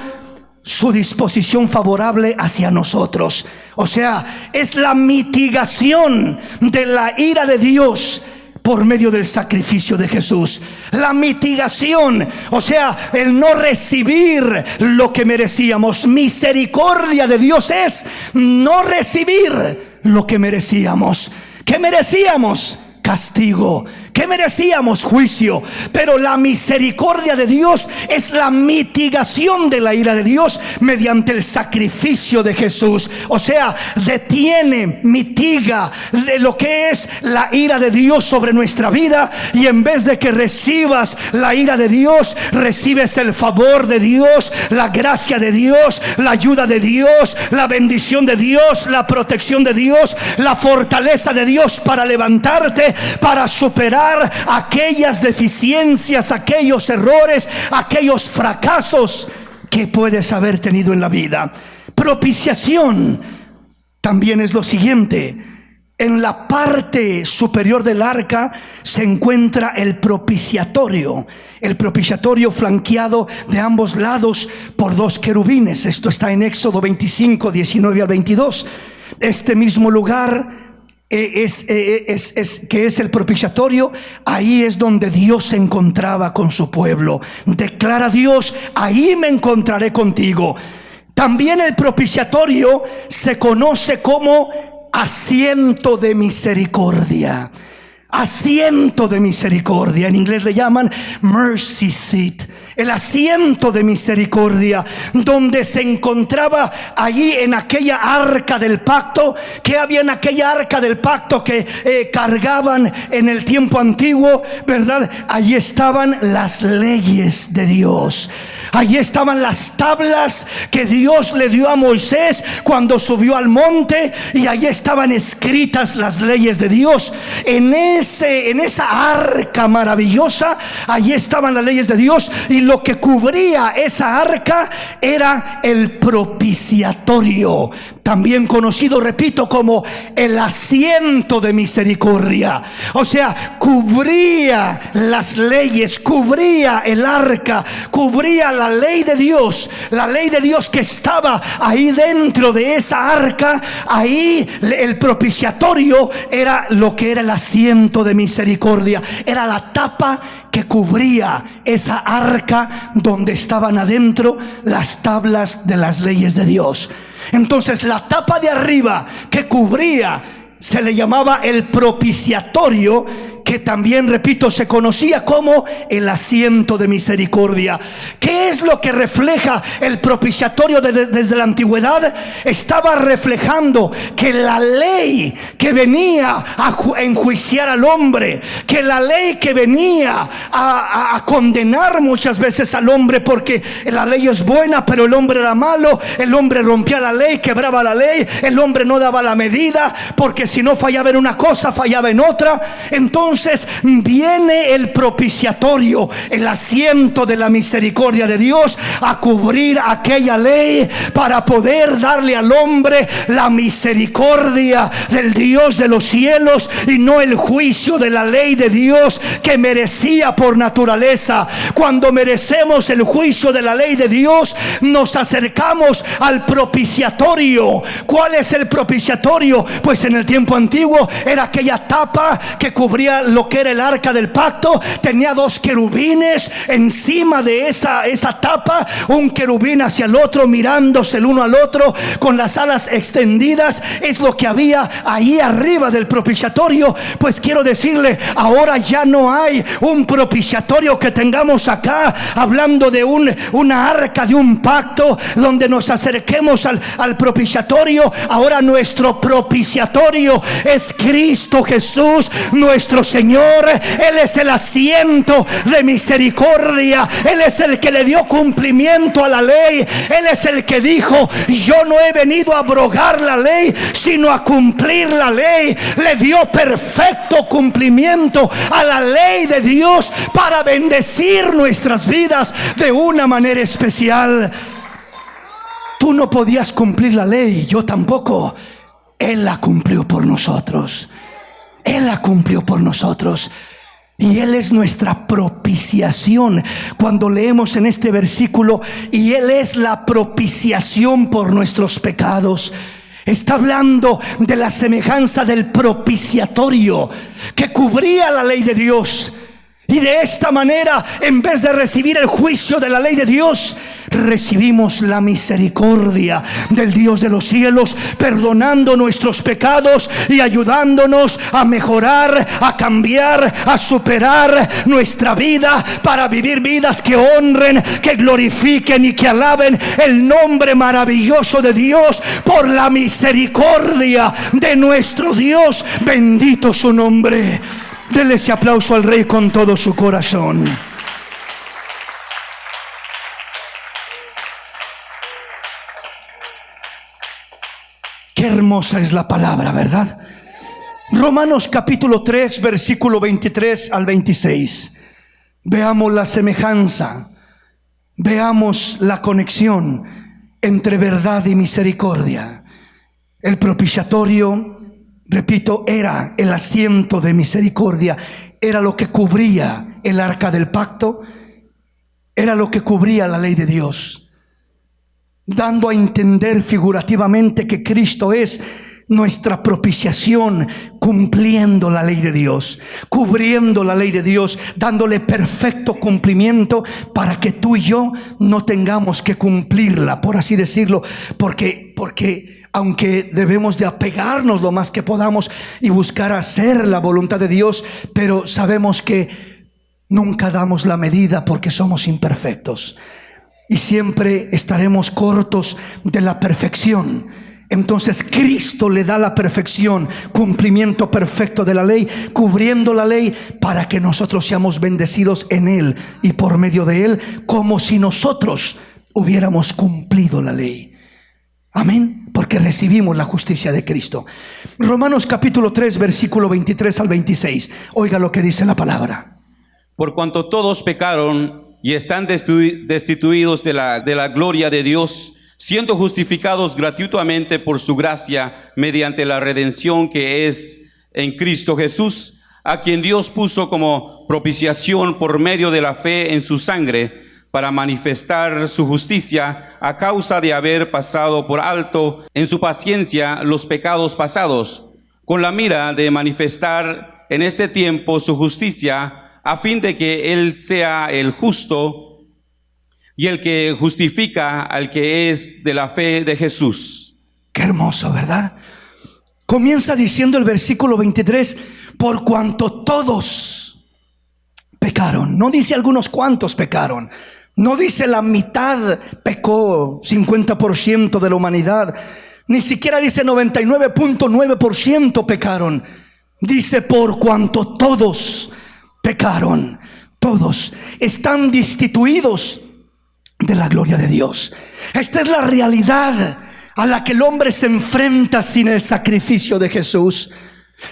su disposición favorable hacia nosotros. O sea, es la mitigación de la ira de Dios por medio del sacrificio de Jesús. La mitigación, o sea, el no recibir lo que merecíamos. Misericordia de Dios es no recibir lo que merecíamos. ¿Qué merecíamos? Castigo. ¿Qué merecíamos? Juicio. Pero la misericordia de Dios es la mitigación de la ira de Dios mediante el sacrificio de Jesús. O sea, detiene, mitiga de lo que es la ira de Dios sobre nuestra vida, y en vez de que recibas la ira de Dios, recibes el favor de Dios, la gracia de Dios, la ayuda de Dios, la bendición de Dios, la protección de Dios, la fortaleza de Dios para levantarte, para superar aquellas deficiencias, aquellos errores, aquellos fracasos que puedes haber tenido en la vida. Propiciación también es lo siguiente. En la parte superior del arca se encuentra el propiciatorio flanqueado de ambos lados por 2 querubines. Esto está en Éxodo 25, 19 al 22. Este mismo lugar que es el propiciatorio, ahí es donde Dios se encontraba con su pueblo. Declara Dios: ahí me encontraré contigo. También el propiciatorio se conoce como asiento de misericordia. Asiento de misericordia. En inglés le llaman mercy seat. El asiento de misericordia, donde se encontraba allí en aquella arca del pacto. Que había en aquella arca del pacto que cargaban en el tiempo antiguo, ¿verdad? Allí estaban las leyes de Dios. Allí estaban las tablas que Dios le dio a Moisés cuando subió al monte, y allí estaban escritas las leyes de Dios. En esa arca maravillosa, allí estaban las leyes de Dios, y lo que cubría esa arca era el propiciatorio, también conocido, repito, como el asiento de misericordia. O sea, cubría las leyes, cubría el arca, cubría la ley de Dios que estaba ahí dentro de esa arca. Ahí el propiciatorio era lo que era el asiento de misericordia, era la tapa que cubría esa arca donde estaban adentro las tablas de las leyes de Dios. Entonces la tapa de arriba que cubría se le llamaba el propiciatorio, que también, repito, se conocía como el asiento de misericordia. ¿Qué es lo que refleja el propiciatorio desde la antigüedad? Estaba reflejando que la ley que venía a enjuiciar al hombre, que la ley que venía a condenar muchas veces al hombre, porque la ley es buena pero el hombre era malo, el hombre rompía la ley, quebraba la ley, el hombre no daba la medida, porque si no fallaba en una cosa, fallaba en otra. Entonces viene el propiciatorio, el asiento de la misericordia de Dios, a cubrir aquella ley para poder darle al hombre la misericordia del Dios de los cielos, y no el juicio de la ley de Dios que merecía por naturaleza. Cuando merecemos el juicio de la ley de Dios, nos acercamos al propiciatorio. ¿Cuál es el propiciatorio? Pues en el tiempo antiguo era aquella tapa que cubría lo que era el arca del pacto. Tenía 2 querubines encima de esa tapa, un querubín hacia el otro, mirándose el uno al otro con las alas extendidas. Es lo que había ahí arriba del propiciatorio. Pues quiero decirle, ahora ya no hay un propiciatorio que tengamos acá, hablando de una arca, de un pacto donde nos acerquemos al propiciatorio. Ahora nuestro propiciatorio es Cristo Jesús, nuestro Señor. Él es el asiento de misericordia. Él es el que le dio cumplimiento a la ley. Él es el que dijo: yo no he venido a abrogar la ley, sino a cumplir la ley. Le dio perfecto cumplimiento a la ley de Dios para bendecir nuestras vidas de una manera especial. Tú no podías cumplir la ley, yo tampoco. Él la cumplió por nosotros. Él la cumplió por nosotros. Y Él es nuestra propiciación. Cuando leemos en este versículo, y Él es la propiciación por nuestros pecados, está hablando de la semejanza del propiciatorio que cubría la ley de Dios. Y de esta manera, en vez de recibir el juicio de la ley de Dios, recibimos la misericordia del Dios de los cielos, perdonando nuestros pecados y ayudándonos a mejorar, a cambiar, a superar nuestra vida, para vivir vidas que honren, que glorifiquen y que alaben el nombre maravilloso de Dios por la misericordia de nuestro Dios. Bendito su nombre. Dele ese aplauso al Rey con todo su corazón. Qué hermosa es la palabra, ¿verdad? Romanos capítulo 3, versículo 23 al 26. Veamos la semejanza, veamos la conexión entre verdad y misericordia. El propiciatorio, repito, era el asiento de misericordia, era lo que cubría el arca del pacto, era lo que cubría la ley de Dios, dando a entender figurativamente que Cristo es nuestra propiciación, cumpliendo la ley de Dios, cubriendo la ley de Dios, dándole perfecto cumplimiento para que tú y yo no tengamos que cumplirla, por así decirlo, porque aunque debemos de apegarnos lo más que podamos y buscar hacer la voluntad de Dios, pero sabemos que nunca damos la medida porque somos imperfectos y siempre estaremos cortos de la perfección. Entonces Cristo le da la perfección, cumplimiento perfecto de la ley, cubriendo la ley para que nosotros seamos bendecidos en Él y por medio de Él, como si nosotros hubiéramos cumplido la ley. Amén, porque recibimos la justicia de Cristo. Romanos capítulo 3, versículo 23 al 26. Oiga lo que dice la palabra. Por cuanto todos pecaron y están destituidos de la gloria de Dios, siendo justificados gratuitamente por su gracia mediante la redención que es en Cristo Jesús, a quien Dios puso como propiciación por medio de la fe en su sangre, para manifestar su justicia a causa de haber pasado por alto en su paciencia los pecados pasados, con la mira de manifestar en este tiempo su justicia, a fin de que Él sea el justo y el que justifica al que es de la fe de Jesús. Qué hermoso, ¿verdad? Comienza diciendo el versículo 23, por cuanto todos pecaron. No dice algunos cuantos pecaron. No dice la mitad pecó, 50% de la humanidad. Ni siquiera dice 99.9% pecaron. Dice por cuanto todos pecaron. Todos están destituidos de la gloria de Dios. Esta es la realidad a la que el hombre se enfrenta sin el sacrificio de Jesús,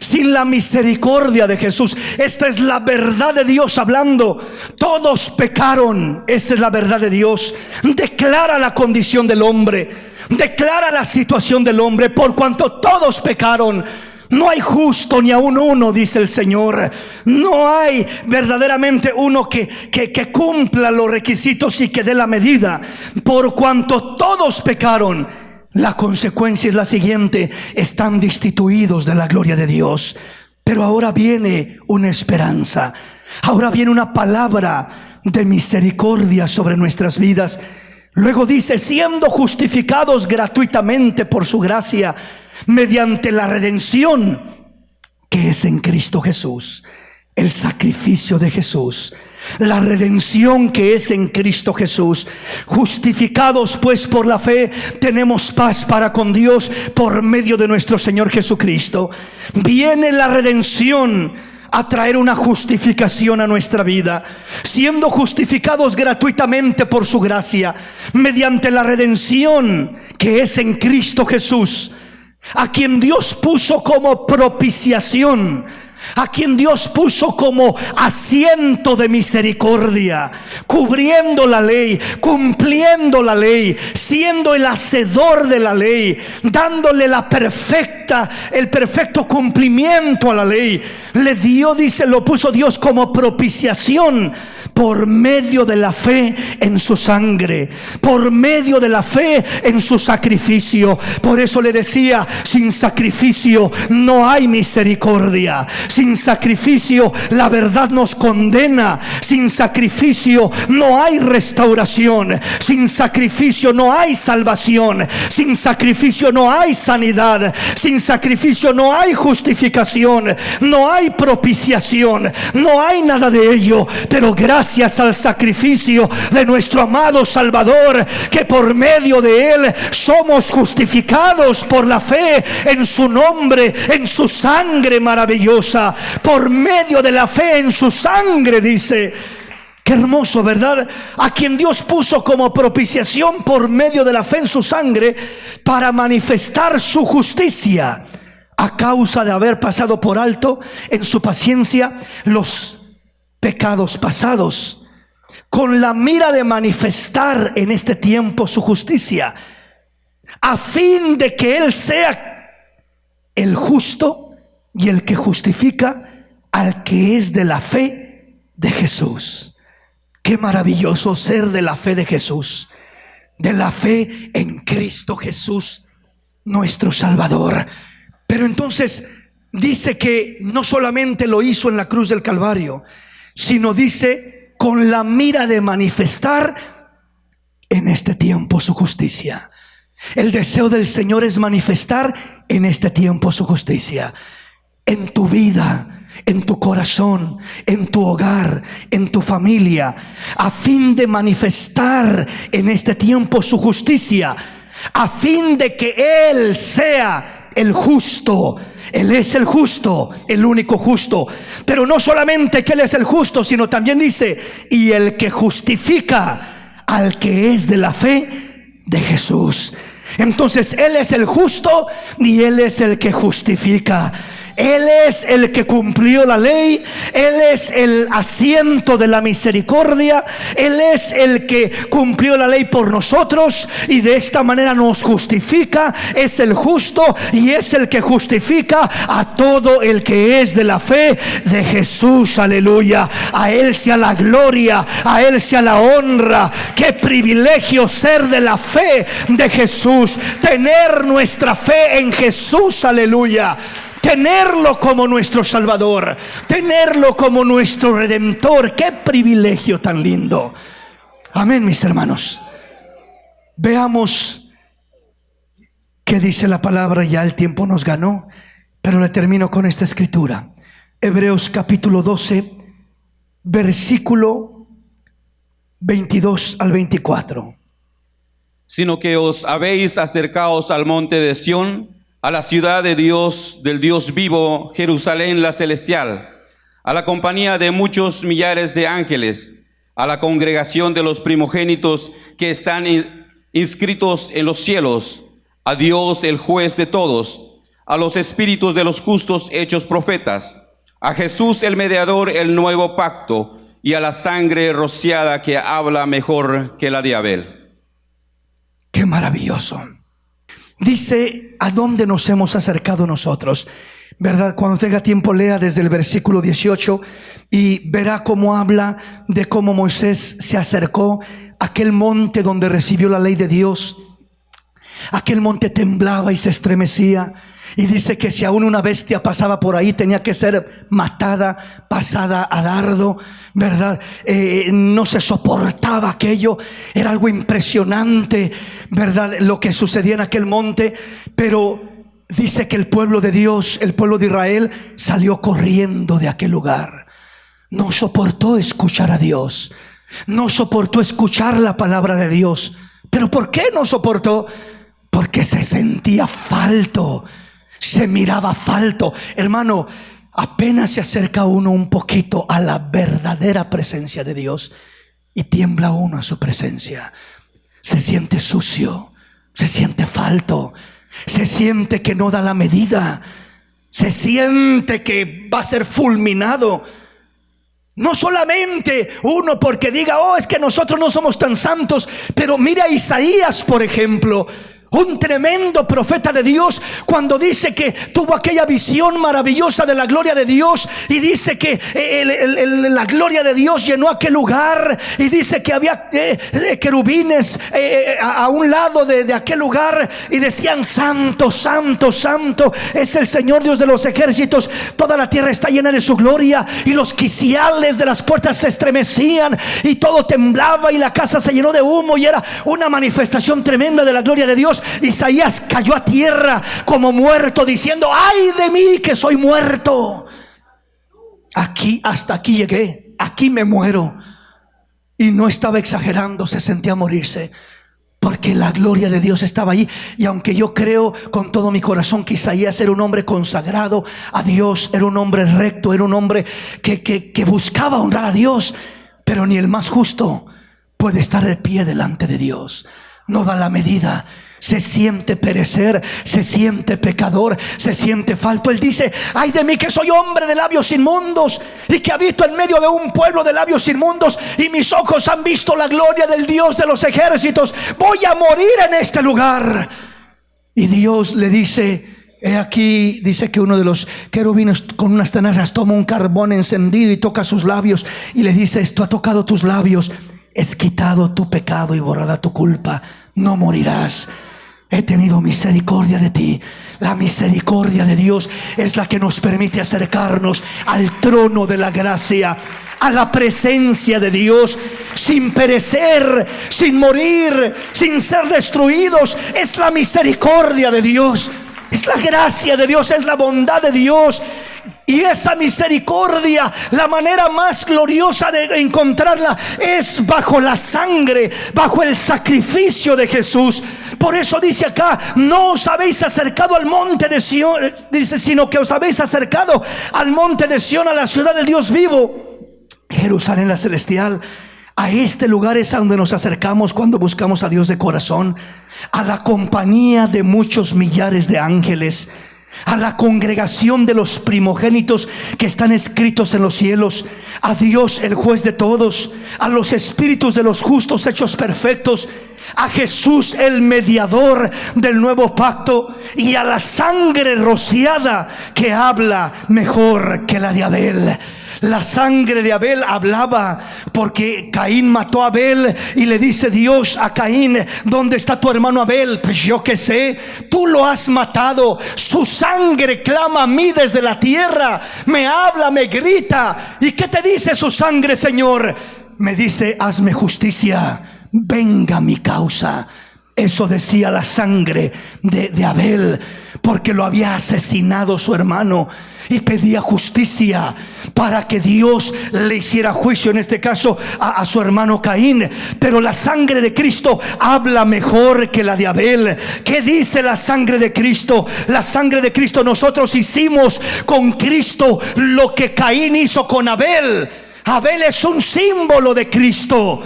sin la misericordia de Jesús. Esta es la verdad de Dios hablando. Todos pecaron. Esta es la verdad de Dios. Declara la condición del hombre, declara la situación del hombre. Por cuanto todos pecaron, no hay justo ni aún uno, dice el Señor. No hay verdaderamente uno que cumpla los requisitos y que dé la medida. Por cuanto todos pecaron, la consecuencia es la siguiente: están destituidos de la gloria de Dios. Pero ahora viene una esperanza, ahora viene una palabra de misericordia sobre nuestras vidas. Luego dice, siendo justificados gratuitamente por su gracia, mediante la redención que es en Cristo Jesús. El sacrificio de Jesús, la redención que es en Cristo Jesús. Justificados pues por la fe, tenemos paz para con Dios por medio de nuestro Señor Jesucristo. Viene la redención a traer una justificación a nuestra vida, siendo justificados gratuitamente por su gracia, mediante la redención que es en Cristo Jesús, a quien Dios puso como propiciación, a quien Dios puso como asiento de misericordia, cubriendo la ley, cumpliendo la ley, siendo el hacedor de la ley, dándole el perfecto cumplimiento a la ley. Le dio, dice, lo puso Dios como propiciación por medio de la fe en su sangre, por medio de la fe en su sacrificio. Por eso le decía, sin sacrificio no hay misericordia. Sin sacrificio la verdad nos condena. Sin sacrificio no hay restauración. Sin sacrificio no hay salvación. Sin sacrificio no hay sanidad. Sin sacrificio no hay justificación. No hay propiciación. No hay nada de ello. Pero gracias al sacrificio de nuestro amado Salvador, que por medio de Él somos justificados por la fe en su nombre, en su sangre maravillosa. Por medio de la fe en su sangre, dice. Qué hermoso, ¿verdad? A quien Dios puso como propiciación por medio de la fe en su sangre, para manifestar su justicia, a causa de haber pasado por alto en su paciencia los pecados pasados, con la mira de manifestar en este tiempo su justicia. a fin de que Él sea el justo y el que justifica al que es de la fe de Jesús. Qué maravilloso ser de la fe de Jesús, de la fe en Cristo Jesús, nuestro Salvador. Pero entonces dice que no solamente lo hizo en la cruz del Calvario, sino dice con la mira de manifestar en este tiempo su justicia. El deseo del Señor es manifestar en este tiempo su justicia en tu vida, en tu corazón, en tu hogar, en tu familia, a fin de manifestar en este tiempo su justicia, a fin de que Él sea el justo. Él es el justo, el único justo. Pero no solamente que Él es el justo, sino también dice, y el que justifica al que es de la fe de Jesús. Entonces Él es el justo y Él es el que justifica. Él es el que cumplió la ley. Él es el asiento de la misericordia. Él es el que cumplió la ley por nosotros y de esta manera nos justifica. Es el justo y es el que justifica a todo el que es de la fe de Jesús. Aleluya. A Él sea la gloria, a Él sea la honra. Qué privilegio ser de la fe de Jesús, tener nuestra fe en Jesús. Aleluya. Tenerlo como nuestro Salvador, tenerlo como nuestro Redentor. Qué privilegio tan lindo. Amén, mis hermanos. Veamos qué dice la palabra. Ya el tiempo nos ganó, pero le termino con esta escritura. Hebreos capítulo 12, versículo 22 al 24. Sino que os habéis acercaos al monte de Sión, a la ciudad de Dios, del Dios vivo, Jerusalén la celestial, a la compañía de muchos millares de ángeles, a la congregación de los primogénitos que están inscritos en los cielos, a Dios el juez de todos, a los espíritus de los justos hechos profetas, a Jesús el mediador, el nuevo pacto, y a la sangre rociada que habla mejor que la de Abel. Qué maravilloso. Dice, ¿a dónde nos hemos acercado nosotros? ¿Verdad? Cuando tenga tiempo, lea desde el versículo 18 y verá cómo habla de cómo Moisés se acercó a aquel monte donde recibió la ley de Dios. Aquel monte temblaba y se estremecía. Y dice que si aún una bestia pasaba por ahí, tenía que ser matada, pasada a dardo, ¿verdad? No se soportaba aquello. Era algo impresionante, ¿verdad? Lo que sucedía en aquel monte. Pero dice que el pueblo de Dios, el pueblo de Israel, salió corriendo de aquel lugar. No soportó escuchar a Dios. No soportó escuchar la palabra de Dios. ¿Pero por qué no soportó? Porque se sentía falto. Se miraba falto. Hermano, apenas se acerca uno un poquito a la verdadera presencia de Dios y tiembla uno a su presencia. Se siente sucio, se siente falto, se siente que no da la medida, se siente que va a ser fulminado. No solamente uno porque diga, oh, es que nosotros no somos tan santos, pero mira a Isaías, por ejemplo. Un tremendo profeta de Dios, cuando dice que tuvo aquella visión maravillosa de la gloria de Dios, y dice que la gloria de Dios llenó aquel lugar, y dice que había querubines a un lado de aquel lugar, y decían: santo, santo, santo es el Señor Dios de los ejércitos, toda la tierra está llena de su gloria. Y los quiciales de las puertas se estremecían y todo temblaba y la casa se llenó de humo, y era una manifestación tremenda de la gloria de Dios. Isaías cayó a tierra como muerto, diciendo: ay de mí que soy muerto. Aquí, hasta aquí llegué, aquí me muero. Y no estaba exagerando, se sentía morirse, porque la gloria de Dios estaba ahí. Y aunque yo creo con todo mi corazón que Isaías era un hombre consagrado a Dios, era un hombre recto, era un hombre que buscaba honrar a Dios, pero ni el más justo puede estar de pie delante de Dios. No da la medida. Se siente perecer, se siente pecador, se siente falto. Él dice: ay de mí que soy hombre de labios inmundos y que habito en medio de un pueblo de labios inmundos, y mis ojos han visto la gloria del Dios de los ejércitos. Voy a morir en este lugar. Y Dios le dice, he aquí, dice que uno de los querubines con unas tenazas toma un carbón encendido y toca sus labios y le dice, esto ha tocado tus labios, es quitado tu pecado y borrada tu culpa, no morirás. He tenido misericordia de ti. La misericordia de Dios es la que nos permite acercarnos al trono de la gracia, a la presencia de Dios, sin perecer, sin morir, sin ser destruidos. Es la misericordia de Dios, es la gracia de Dios, es la bondad de Dios. Y esa misericordia, la manera más gloriosa de encontrarla es bajo la sangre, bajo el sacrificio de Jesús. Por eso dice acá, no os habéis acercado al monte de Sión, dice, sino que os habéis acercado al monte de Sión, a la ciudad del Dios vivo, Jerusalén la celestial. A este lugar es a donde nos acercamos cuando buscamos a Dios de corazón, a la compañía de muchos millares de ángeles, a la congregación de los primogénitos que están escritos en los cielos, a Dios el juez de todos, a los espíritus de los justos hechos perfectos, a Jesús el mediador del nuevo pacto, y a la sangre rociada que habla mejor que la de Abel. La sangre de Abel hablaba porque Caín mató a Abel y le dice Dios a Caín, ¿dónde está tu hermano Abel? Pues yo qué sé, tú lo has matado. Su sangre clama a mí desde la tierra, me habla, me grita. ¿Y qué te dice su sangre, Señor? Me dice, hazme justicia, venga mi causa. Eso decía la sangre de Abel, porque lo había asesinado su hermano y pedía justicia para que Dios le hiciera juicio, en este caso a su hermano Caín. Pero la sangre de Cristo habla mejor que la de Abel. ¿Qué dice la sangre de Cristo? La sangre de Cristo, nosotros hicimos con Cristo lo que Caín hizo con Abel. Abel es un símbolo de Cristo.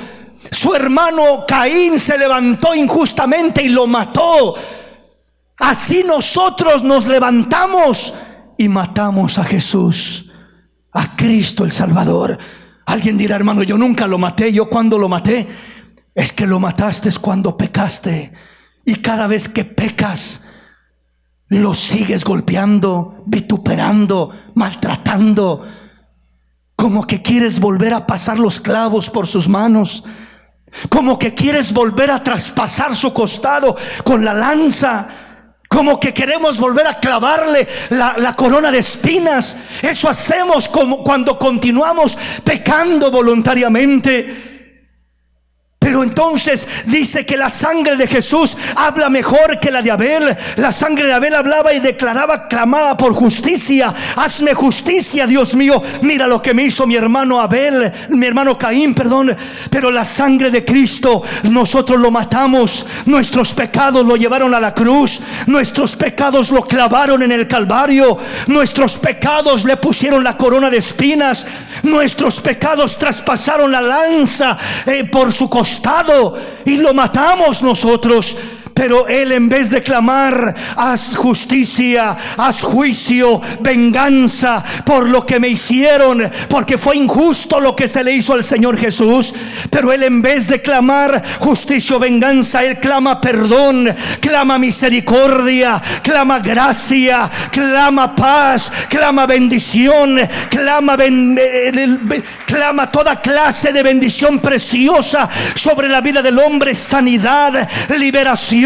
Su hermano Caín se levantó injustamente y lo mató. Así nosotros nos levantamos y matamos a Jesús, a Cristo el Salvador. Alguien dirá, hermano, yo nunca lo maté. ¿Yo cuándo lo maté? Es que lo mataste cuando pecaste. Y cada vez que pecas, lo sigues golpeando, vituperando, maltratando, como que quieres volver a pasar los clavos por sus manos, como que quieres volver a traspasar su costado con la lanza, como que queremos volver a clavarle la corona de espinas. Eso hacemos como cuando continuamos pecando voluntariamente. Pero entonces dice que la sangre de Jesús habla mejor que la de Abel. La sangre de Abel hablaba y declaraba, clamaba por justicia. Hazme justicia, Dios mío. Mira lo que me hizo mi hermano Abel, mi hermano Caín, perdón. Pero la sangre de Cristo, nosotros lo matamos. Nuestros pecados lo llevaron a la cruz. Nuestros pecados lo clavaron en el Calvario. Nuestros pecados le pusieron la corona de espinas. Nuestros pecados traspasaron la lanza por su costado y lo matamos nosotros. Pero él, en vez de clamar, haz justicia, haz juicio, venganza por lo que me hicieron, porque fue injusto lo que se le hizo al Señor Jesús. Pero él, en vez de clamar justicia o venganza, él clama perdón, clama misericordia, clama gracia, clama paz, clama bendición, clama toda clase de bendición preciosa sobre la vida del hombre, sanidad, liberación,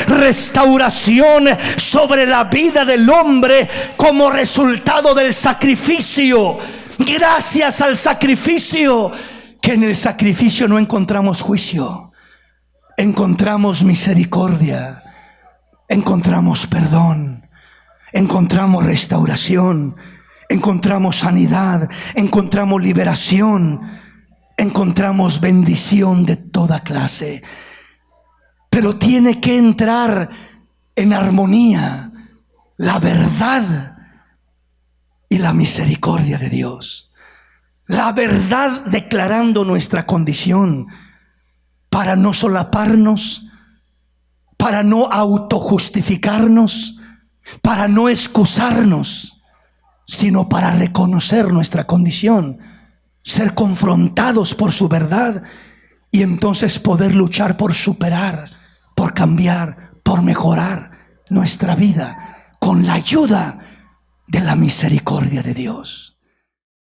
restauración sobre la vida del hombre como resultado del sacrificio. Gracias al sacrificio, que en el sacrificio no encontramos juicio, encontramos misericordia, encontramos perdón, encontramos restauración, encontramos sanidad, encontramos liberación, encontramos bendición de toda clase. Pero tiene que entrar en armonía la verdad y la misericordia de Dios. La verdad declarando nuestra condición, para no solaparnos, para no autojustificarnos, para no excusarnos, sino para reconocer nuestra condición, ser confrontados por su verdad y entonces poder luchar por superar, por cambiar, por mejorar nuestra vida con la ayuda de la misericordia de Dios.